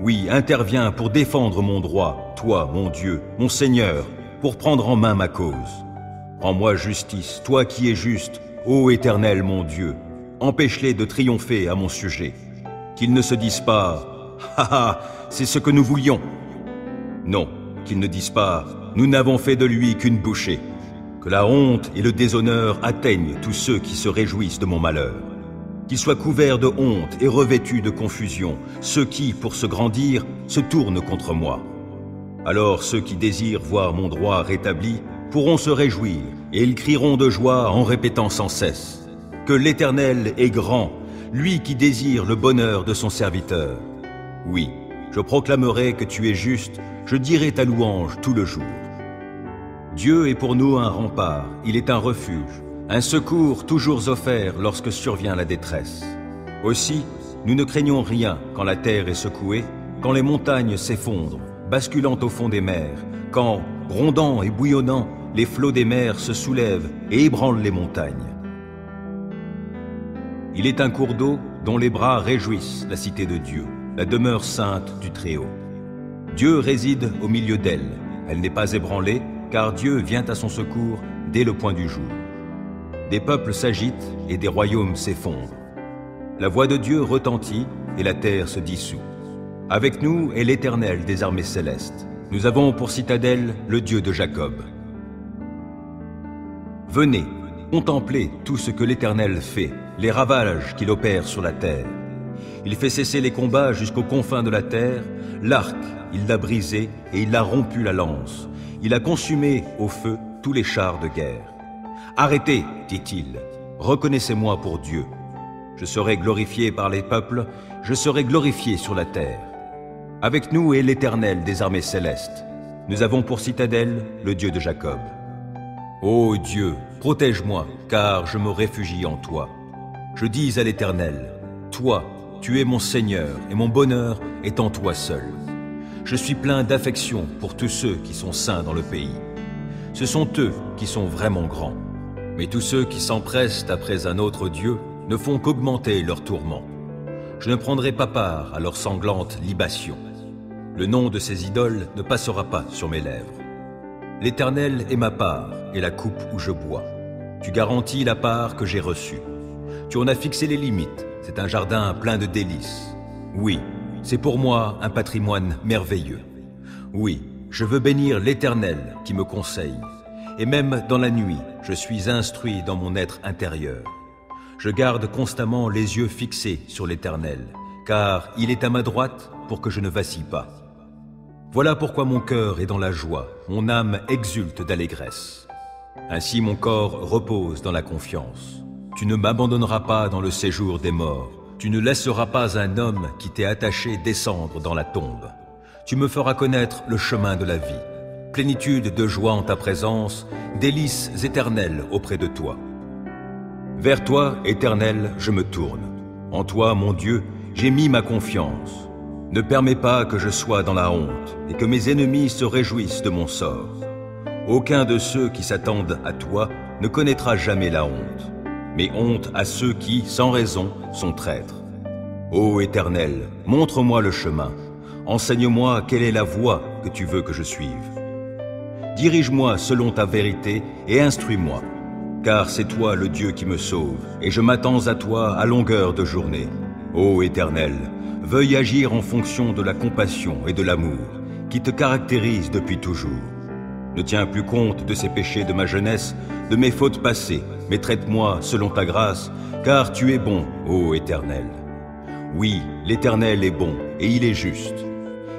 Oui, interviens pour défendre mon droit, toi, mon Dieu, mon Seigneur, pour prendre en main ma cause. Rends-moi justice, toi qui es juste, ô Éternel mon Dieu, empêche-les de triompher à mon sujet. Qu'ils ne se disent pas « Ha ha, c'est ce que nous voulions !» Non, qu'ils ne disent pas « Nous n'avons fait de lui qu'une bouchée !» Que la honte et le déshonneur atteignent tous ceux qui se réjouissent de mon malheur. Qu'ils soient couverts de honte et revêtus de confusion, ceux qui, pour se grandir, se tournent contre moi. Alors ceux qui désirent voir mon droit rétabli pourront se réjouir, et ils crieront de joie en répétant sans cesse que l'Éternel est grand, lui qui désire le bonheur de son serviteur. Oui, je proclamerai que tu es juste, je dirai ta louange tout le jour. Dieu est pour nous un rempart, il est un refuge, un secours toujours offert lorsque survient la détresse. Aussi, nous ne craignons rien quand la terre est secouée, quand les montagnes s'effondrent, basculant au fond des mers, quand, grondant et bouillonnant, les flots des mers se soulèvent et ébranlent les montagnes. Il est un cours d'eau dont les bras réjouissent la cité de Dieu, la demeure sainte du Très-Haut. Dieu réside au milieu d'elle, elle n'est pas ébranlée, car Dieu vient à son secours dès le point du jour. Des peuples s'agitent et des royaumes s'effondrent. La voix de Dieu retentit et la terre se dissout. Avec nous est l'Éternel des armées célestes. Nous avons pour citadelle le Dieu de Jacob. Venez, contemplez tout ce que l'Éternel fait, les ravages qu'il opère sur la terre. Il fait cesser les combats jusqu'aux confins de la terre. L'arc, il l'a brisé et il a rompu la lance. Il a consumé au feu tous les chars de guerre. Arrêtez, dit-il, reconnaissez-moi pour Dieu. Je serai glorifié par les peuples, je serai glorifié sur la terre. Avec nous est l'Éternel des armées célestes. Nous avons pour citadelle le Dieu de Jacob. Ô Dieu, protège-moi, car je me réfugie en toi. Je dis à l'Éternel, toi, tu es mon Seigneur, et mon bonheur est en toi seul. Je suis plein d'affection pour tous ceux qui sont saints dans le pays. Ce sont eux qui sont vraiment grands. Mais tous ceux qui s'empressent après un autre Dieu ne font qu'augmenter leurs tourments. Je ne prendrai pas part à leurs sanglantes libations. Le nom de ces idoles ne passera pas sur mes lèvres. L'Éternel est ma part et la coupe où je bois. Tu garantis la part que j'ai reçue. Tu en as fixé les limites, c'est un jardin plein de délices. Oui, c'est pour moi un patrimoine merveilleux. Oui, je veux bénir l'Éternel qui me conseille. Et même dans la nuit, je suis instruit dans mon être intérieur. Je garde constamment les yeux fixés sur l'Éternel, car il est à ma droite pour que je ne vacille pas. Voilà pourquoi mon cœur est dans la joie, mon âme exulte d'allégresse. Ainsi mon corps repose dans la confiance. Tu ne m'abandonneras pas dans le séjour des morts. Tu ne laisseras pas un homme qui t'est attaché descendre dans la tombe. Tu me feras connaître le chemin de la vie. Plénitude de joie en ta présence, délices éternelles auprès de toi. Vers toi, Éternel, je me tourne. En toi, mon Dieu, j'ai mis ma confiance. Ne permets pas que je sois dans la honte et que mes ennemis se réjouissent de mon sort. Aucun de ceux qui s'attendent à toi ne connaîtra jamais la honte, mais honte à ceux qui, sans raison, sont traîtres. Ô Éternel, montre-moi le chemin. Enseigne-moi quelle est la voie que tu veux que je suive. Dirige-moi selon ta vérité et instruis-moi, car c'est toi le Dieu qui me sauve, et je m'attends à toi à longueur de journée. Ô Éternel, veuille agir en fonction de la compassion et de l'amour qui te caractérisent depuis toujours. Ne tiens plus compte de ces péchés de ma jeunesse, de mes fautes passées, mais traite-moi selon ta grâce, car tu es bon, ô Éternel. Oui, l'Éternel est bon, et il est juste.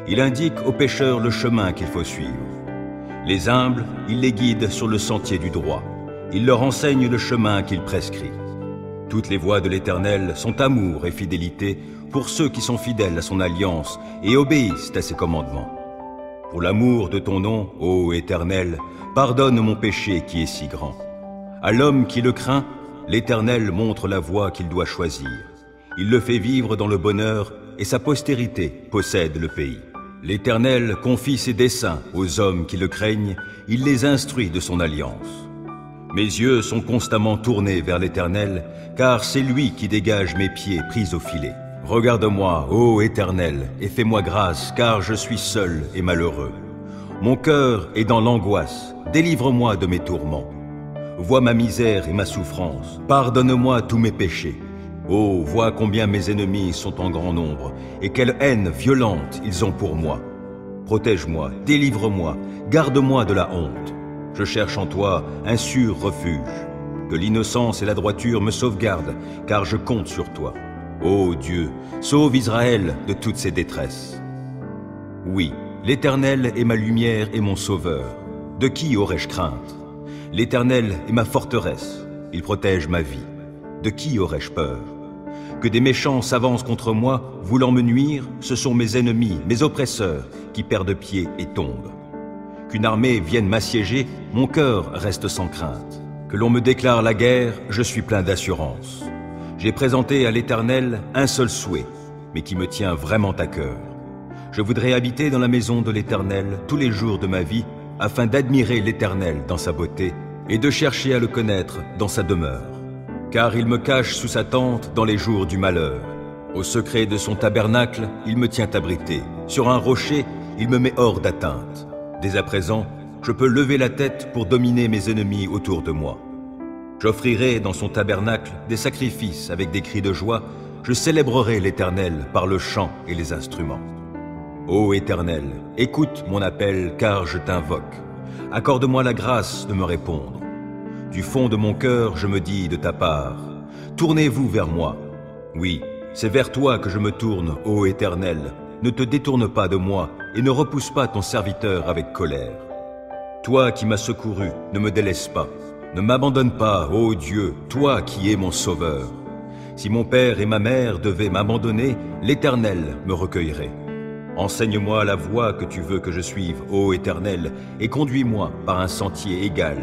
Il indique aux pécheurs le chemin qu'il faut suivre. Les humbles, il les guide sur le sentier du droit. Il leur enseigne le chemin qu'il prescrit. Toutes les voies de l'Éternel sont amour et fidélité pour ceux qui sont fidèles à son alliance et obéissent à ses commandements. Pour l'amour de ton nom, ô Éternel, pardonne mon péché qui est si grand. À l'homme qui le craint, l'Éternel montre la voie qu'il doit choisir. Il le fait vivre dans le bonheur et sa postérité possède le pays. L'Éternel confie ses desseins aux hommes qui le craignent, il les instruit de son alliance. Mes yeux sont constamment tournés vers l'Éternel, car c'est lui qui dégage mes pieds pris au filet. Regarde-moi, ô Éternel, et fais-moi grâce, car je suis seul et malheureux. Mon cœur est dans l'angoisse, délivre-moi de mes tourments. Vois ma misère et ma souffrance, pardonne-moi tous mes péchés. Oh, vois combien mes ennemis sont en grand nombre, et quelle haine violente ils ont pour moi. Protège-moi, délivre-moi, garde-moi de la honte. Je cherche en toi un sûr refuge. Que l'innocence et la droiture me sauvegardent, car je compte sur toi. Ô Dieu, sauve Israël de toutes ses détresses. Oui, l'Éternel est ma lumière et mon sauveur. De qui aurais-je crainte? L'Éternel est ma forteresse, il protège ma vie. De qui aurais-je peur? Que des méchants s'avancent contre moi, voulant me nuire, ce sont mes ennemis, mes oppresseurs, qui perdent pied et tombent. Qu'une armée vienne m'assiéger, mon cœur reste sans crainte. Que l'on me déclare la guerre, je suis plein d'assurance. J'ai présenté à l'Éternel un seul souhait, mais qui me tient vraiment à cœur. Je voudrais habiter dans la maison de l'Éternel tous les jours de ma vie, afin d'admirer l'Éternel dans sa beauté et de chercher à le connaître dans sa demeure. Car il me cache sous sa tente dans les jours du malheur. Au secret de son tabernacle, il me tient abrité. Sur un rocher, il me met hors d'atteinte. Dès à présent, je peux lever la tête pour dominer mes ennemis autour de moi. J'offrirai dans son tabernacle des sacrifices avec des cris de joie. Je célébrerai l'Éternel par le chant et les instruments. Ô Éternel, écoute mon appel car je t'invoque. Accorde-moi la grâce de me répondre. Du fond de mon cœur, je me dis de ta part, tournez-vous vers moi. Oui, c'est vers toi que je me tourne, ô Éternel. Ne te détourne pas de moi et ne repousse pas ton serviteur avec colère. Toi qui m'as secouru, ne me délaisse pas. Ne m'abandonne pas, ô Dieu, toi qui es mon sauveur. Si mon père et ma mère devaient m'abandonner, l'Éternel me recueillerait. Enseigne-moi la voie que tu veux que je suive, ô Éternel, et conduis-moi par un sentier égal,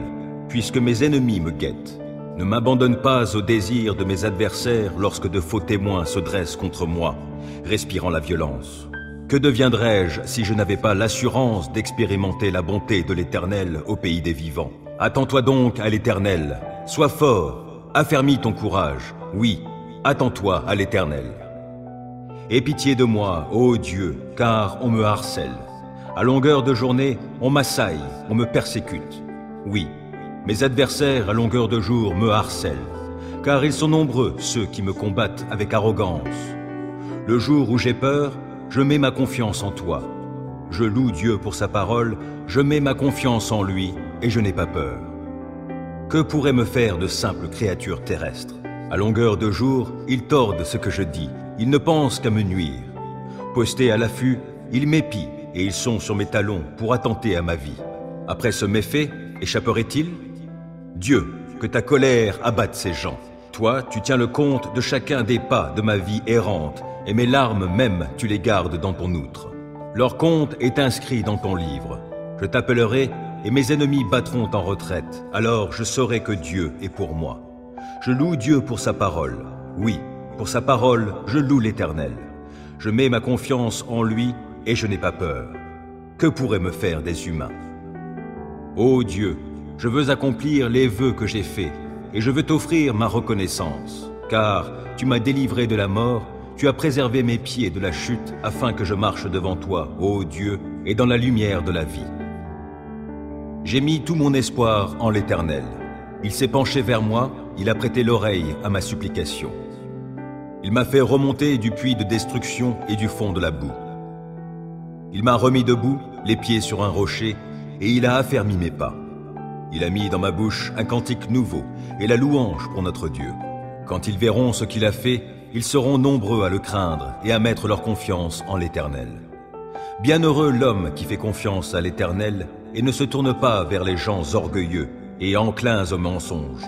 puisque mes ennemis me guettent. Ne m'abandonne pas au désir de mes adversaires lorsque de faux témoins se dressent contre moi, respirant la violence. Que deviendrais-je si je n'avais pas l'assurance d'expérimenter la bonté de l'Éternel au pays des vivants? Attends-toi donc à l'Éternel, sois fort, affermis ton courage, oui, attends-toi à l'Éternel. Aie pitié de moi, ô Dieu, car on me harcèle. À longueur de journée, on m'assaille, on me persécute. Oui, mes adversaires à longueur de jour me harcèlent, car ils sont nombreux ceux qui me combattent avec arrogance. Le jour où j'ai peur, je mets ma confiance en toi. Je loue Dieu pour sa parole, je mets ma confiance en lui et je n'ai pas peur. Que pourraient me faire de simples créatures terrestres? À longueur de jour, ils tordent ce que je dis, ils ne pensent qu'à me nuire. Postés à l'affût, ils m'épient, et ils sont sur mes talons pour attenter à ma vie. Après ce méfait, échapperait-il? Dieu, que ta colère abatte ces gens. Toi, tu tiens le compte de chacun des pas de ma vie errante, et mes larmes même, tu les gardes dans ton outre. Leur compte est inscrit dans ton livre. Je t'appellerai, et mes ennemis battront en retraite. Alors je saurai que Dieu est pour moi. Je loue Dieu pour sa parole. Oui, pour sa parole, je loue l'Éternel. Je mets ma confiance en lui, et je n'ai pas peur. Que pourraient me faire des humains? Ô Dieu, je veux accomplir les vœux que j'ai faits, et je veux t'offrir ma reconnaissance, car tu m'as délivré de la mort, tu as préservé mes pieds de la chute, afin que je marche devant toi, ô Dieu, et dans la lumière de la vie. J'ai mis tout mon espoir en l'Éternel. Il s'est penché vers moi, il a prêté l'oreille à ma supplication. Il m'a fait remonter du puits de destruction et du fond de la boue. Il m'a remis debout, les pieds sur un rocher, et il a affermi mes pas. Il a mis dans ma bouche un cantique nouveau et la louange pour notre Dieu. Quand ils verront ce qu'il a fait, ils seront nombreux à le craindre et à mettre leur confiance en l'Éternel. Bienheureux l'homme qui fait confiance à l'Éternel et ne se tourne pas vers les gens orgueilleux et enclins au mensonge.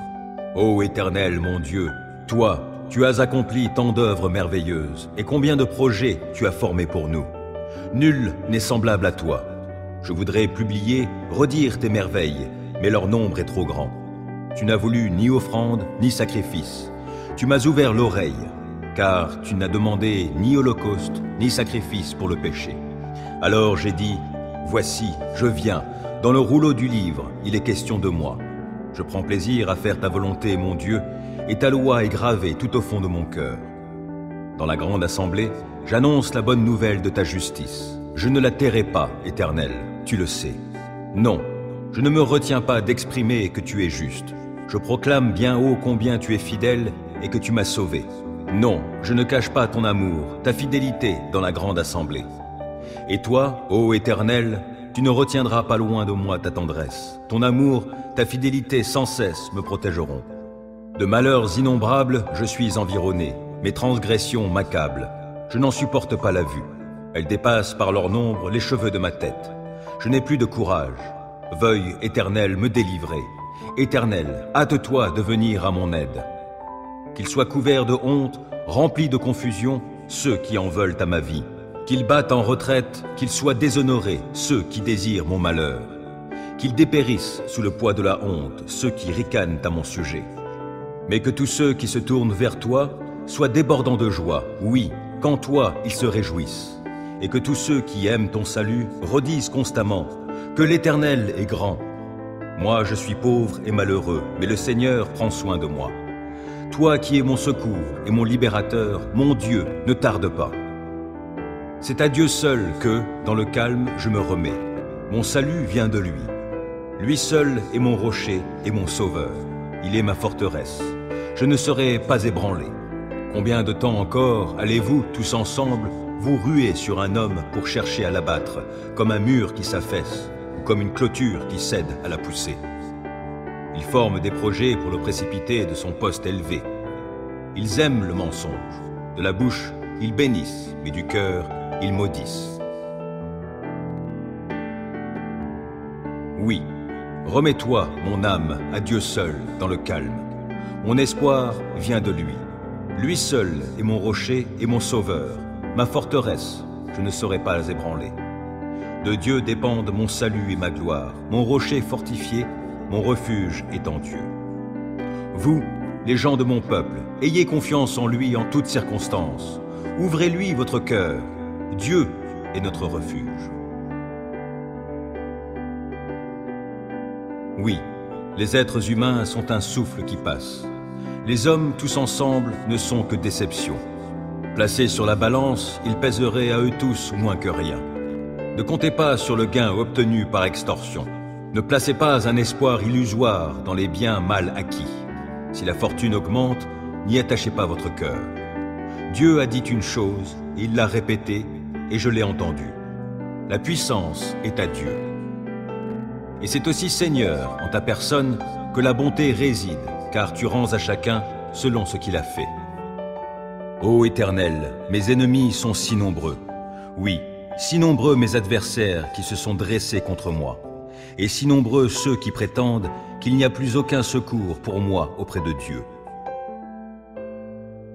Ô Éternel, mon Dieu, toi, tu as accompli tant d'œuvres merveilleuses et combien de projets tu as formés pour nous. Nul n'est semblable à toi. Je voudrais publier, redire tes merveilles, mais leur nombre est trop grand. Tu n'as voulu ni offrande, ni sacrifice. Tu m'as ouvert l'oreille, car tu n'as demandé ni holocauste, ni sacrifice pour le péché. Alors j'ai dit, voici, je viens, dans le rouleau du livre, il est question de moi. Je prends plaisir à faire ta volonté, mon Dieu, et ta loi est gravée tout au fond de mon cœur. Dans la grande assemblée, j'annonce la bonne nouvelle de ta justice. Je ne la tairai pas, Éternel, tu le sais. Non, je ne me retiens pas d'exprimer que tu es juste. Je proclame bien haut combien tu es fidèle et que tu m'as sauvé. Non, je ne cache pas ton amour, ta fidélité dans la grande assemblée. Et toi, ô Éternel, tu ne retiendras pas loin de moi ta tendresse. Ton amour, ta fidélité sans cesse me protégeront. De malheurs innombrables, je suis environné. Mes transgressions m'accablent. Je n'en supporte pas la vue. Elles dépassent par leur nombre les cheveux de ma tête. Je n'ai plus de courage. Veuille, Éternel, me délivrer. Éternel, hâte-toi de venir à mon aide. Qu'ils soient couverts de honte, remplis de confusion, ceux qui en veulent à ma vie. Qu'ils battent en retraite, qu'ils soient déshonorés, ceux qui désirent mon malheur. Qu'ils dépérissent sous le poids de la honte, ceux qui ricanent à mon sujet. Mais que tous ceux qui se tournent vers toi soient débordants de joie, oui, qu'en toi ils se réjouissent. Et que tous ceux qui aiment ton salut redisent constamment que l'Éternel est grand. Moi je suis pauvre et malheureux, mais le Seigneur prend soin de moi. Toi qui es mon secours et mon libérateur, mon Dieu, ne tarde pas. C'est à Dieu seul que, dans le calme, je me remets. Mon salut vient de lui. Lui seul est mon rocher et mon sauveur. Il est ma forteresse. Je ne serai pas ébranlé. Combien de temps encore allez-vous, tous ensemble, vous ruer sur un homme pour chercher à l'abattre, comme un mur qui s'affaisse, ou comme une clôture qui cède à la poussée? Ils forment des projets pour le précipiter de son poste élevé. Ils aiment le mensonge. De la bouche, ils bénissent, mais du cœur, ils maudissent. Oui, remets-toi, mon âme, à Dieu seul, dans le calme. Mon espoir vient de lui. Lui seul est mon rocher et mon sauveur, ma forteresse, je ne serai pas ébranlé. De Dieu dépendent mon salut et ma gloire, mon rocher fortifié, mon refuge est en Dieu. Vous, les gens de mon peuple, ayez confiance en lui en toutes circonstances. Ouvrez-lui votre cœur. Dieu est notre refuge. Oui, les êtres humains sont un souffle qui passe. Les hommes tous ensemble ne sont que déception. Placés sur la balance, ils pèseraient à eux tous moins que rien. Ne comptez pas sur le gain obtenu par extorsion. Ne placez pas un espoir illusoire dans les biens mal acquis. Si la fortune augmente, n'y attachez pas votre cœur. Dieu a dit une chose, il l'a répétée, et je l'ai entendue. La puissance est à Dieu. Et c'est aussi Seigneur, en ta personne, que la bonté réside, car tu rends à chacun selon ce qu'il a fait. Ô Éternel, mes ennemis sont si nombreux. Oui, si nombreux mes adversaires qui se sont dressés contre moi, et si nombreux ceux qui prétendent qu'il n'y a plus aucun secours pour moi auprès de Dieu.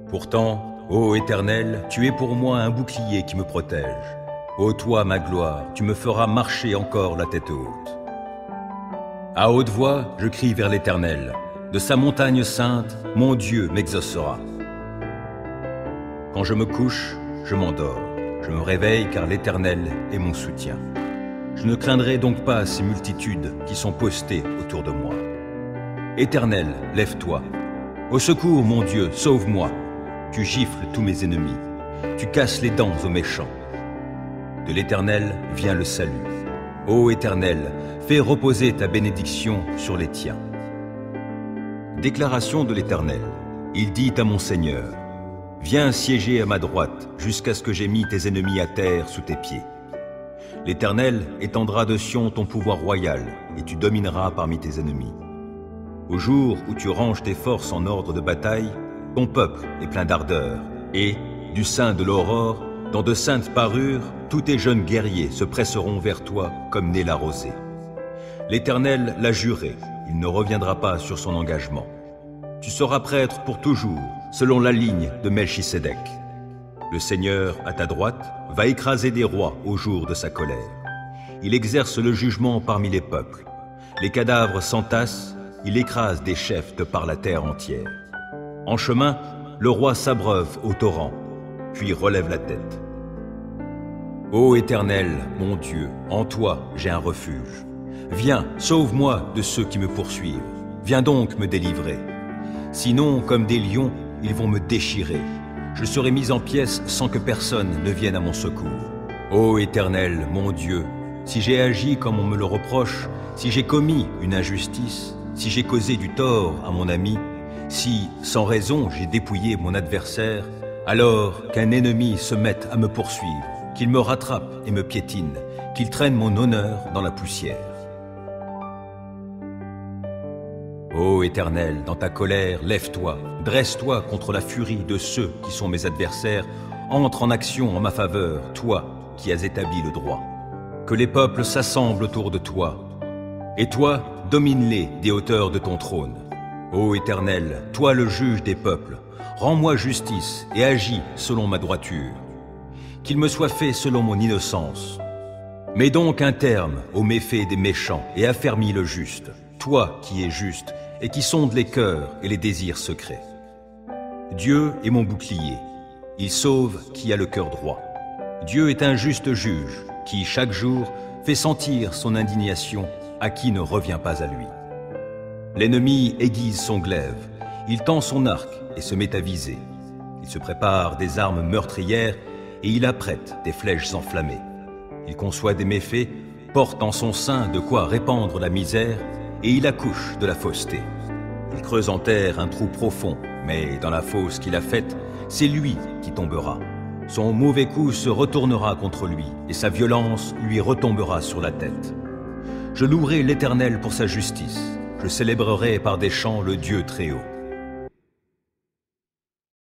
Pourtant, ô Éternel, tu es pour moi un bouclier qui me protège. Ô toi, ma gloire, tu me feras marcher encore la tête haute. À haute voix, je crie vers l'Éternel. De sa montagne sainte, mon Dieu m'exaucera. Quand je me couche, je m'endors. Je me réveille car l'Éternel est mon soutien. Je ne craindrai donc pas ces multitudes qui sont postées autour de moi. Éternel, lève-toi. Au secours, mon Dieu, sauve-moi. Tu gifles tous mes ennemis. Tu casses les dents aux méchants. De l'Éternel vient le salut. Ô Éternel, fais reposer ta bénédiction sur les tiens. Déclaration de l'Éternel. Il dit à mon Seigneur, « Viens siéger à ma droite jusqu'à ce que j'aie mis tes ennemis à terre sous tes pieds. L'Éternel étendra de Sion ton pouvoir royal et tu domineras parmi tes ennemis. Au jour où tu ranges tes forces en ordre de bataille, ton peuple est plein d'ardeur et, du sein de l'aurore, dans de saintes parures, tous tes jeunes guerriers se presseront vers toi comme née la rosée. L'Éternel l'a juré, il ne reviendra pas sur son engagement. Tu seras prêtre pour toujours, selon la ligne de Melchisédek. Le Seigneur, à ta droite, va écraser des rois au jour de sa colère. Il exerce le jugement parmi les peuples. Les cadavres s'entassent, il écrase des chefs de par la terre entière. En chemin, le roi s'abreuve au torrent, puis relève la tête. Ô Éternel, mon Dieu, en toi j'ai un refuge. Viens, sauve-moi de ceux qui me poursuivent. Viens donc me délivrer. Sinon, comme des lions, ils vont me déchirer. Je serai mis en pièces sans que personne ne vienne à mon secours. Ô Éternel, mon Dieu, si j'ai agi comme on me le reproche, si j'ai commis une injustice, si j'ai causé du tort à mon ami, si, sans raison, j'ai dépouillé mon adversaire, alors qu'un ennemi se mette à me poursuivre, qu'il me rattrape et me piétine, qu'il traîne mon honneur dans la poussière. Ô Éternel, dans ta colère, lève-toi, dresse-toi contre la furie de ceux qui sont mes adversaires, entre en action en ma faveur, toi qui as établi le droit. Que les peuples s'assemblent autour de toi, et toi, domine-les des hauteurs de ton trône. Ô Éternel, toi le juge des peuples, rends-moi justice et agis selon ma droiture. Qu'il me soit fait selon mon innocence. Mets donc un terme aux méfaits des méchants et affermis le juste, toi qui es juste et qui sondes les cœurs et les désirs secrets. Dieu est mon bouclier, il sauve qui a le cœur droit. Dieu est un juste juge qui, chaque jour, fait sentir son indignation à qui ne revient pas à lui. L'ennemi aiguise son glaive, il tend son arc et se met à viser. Il se prépare des armes meurtrières et il apprête des flèches enflammées. Il conçoit des méfaits, porte en son sein de quoi répandre la misère et il accouche de la fausseté. Il creuse en terre un trou profond, mais dans la fosse qu'il a faite, c'est lui qui tombera. Son mauvais coup se retournera contre lui et sa violence lui retombera sur la tête. Je louerai l'Éternel pour sa justice. Je célébrerai par des chants le Dieu très haut.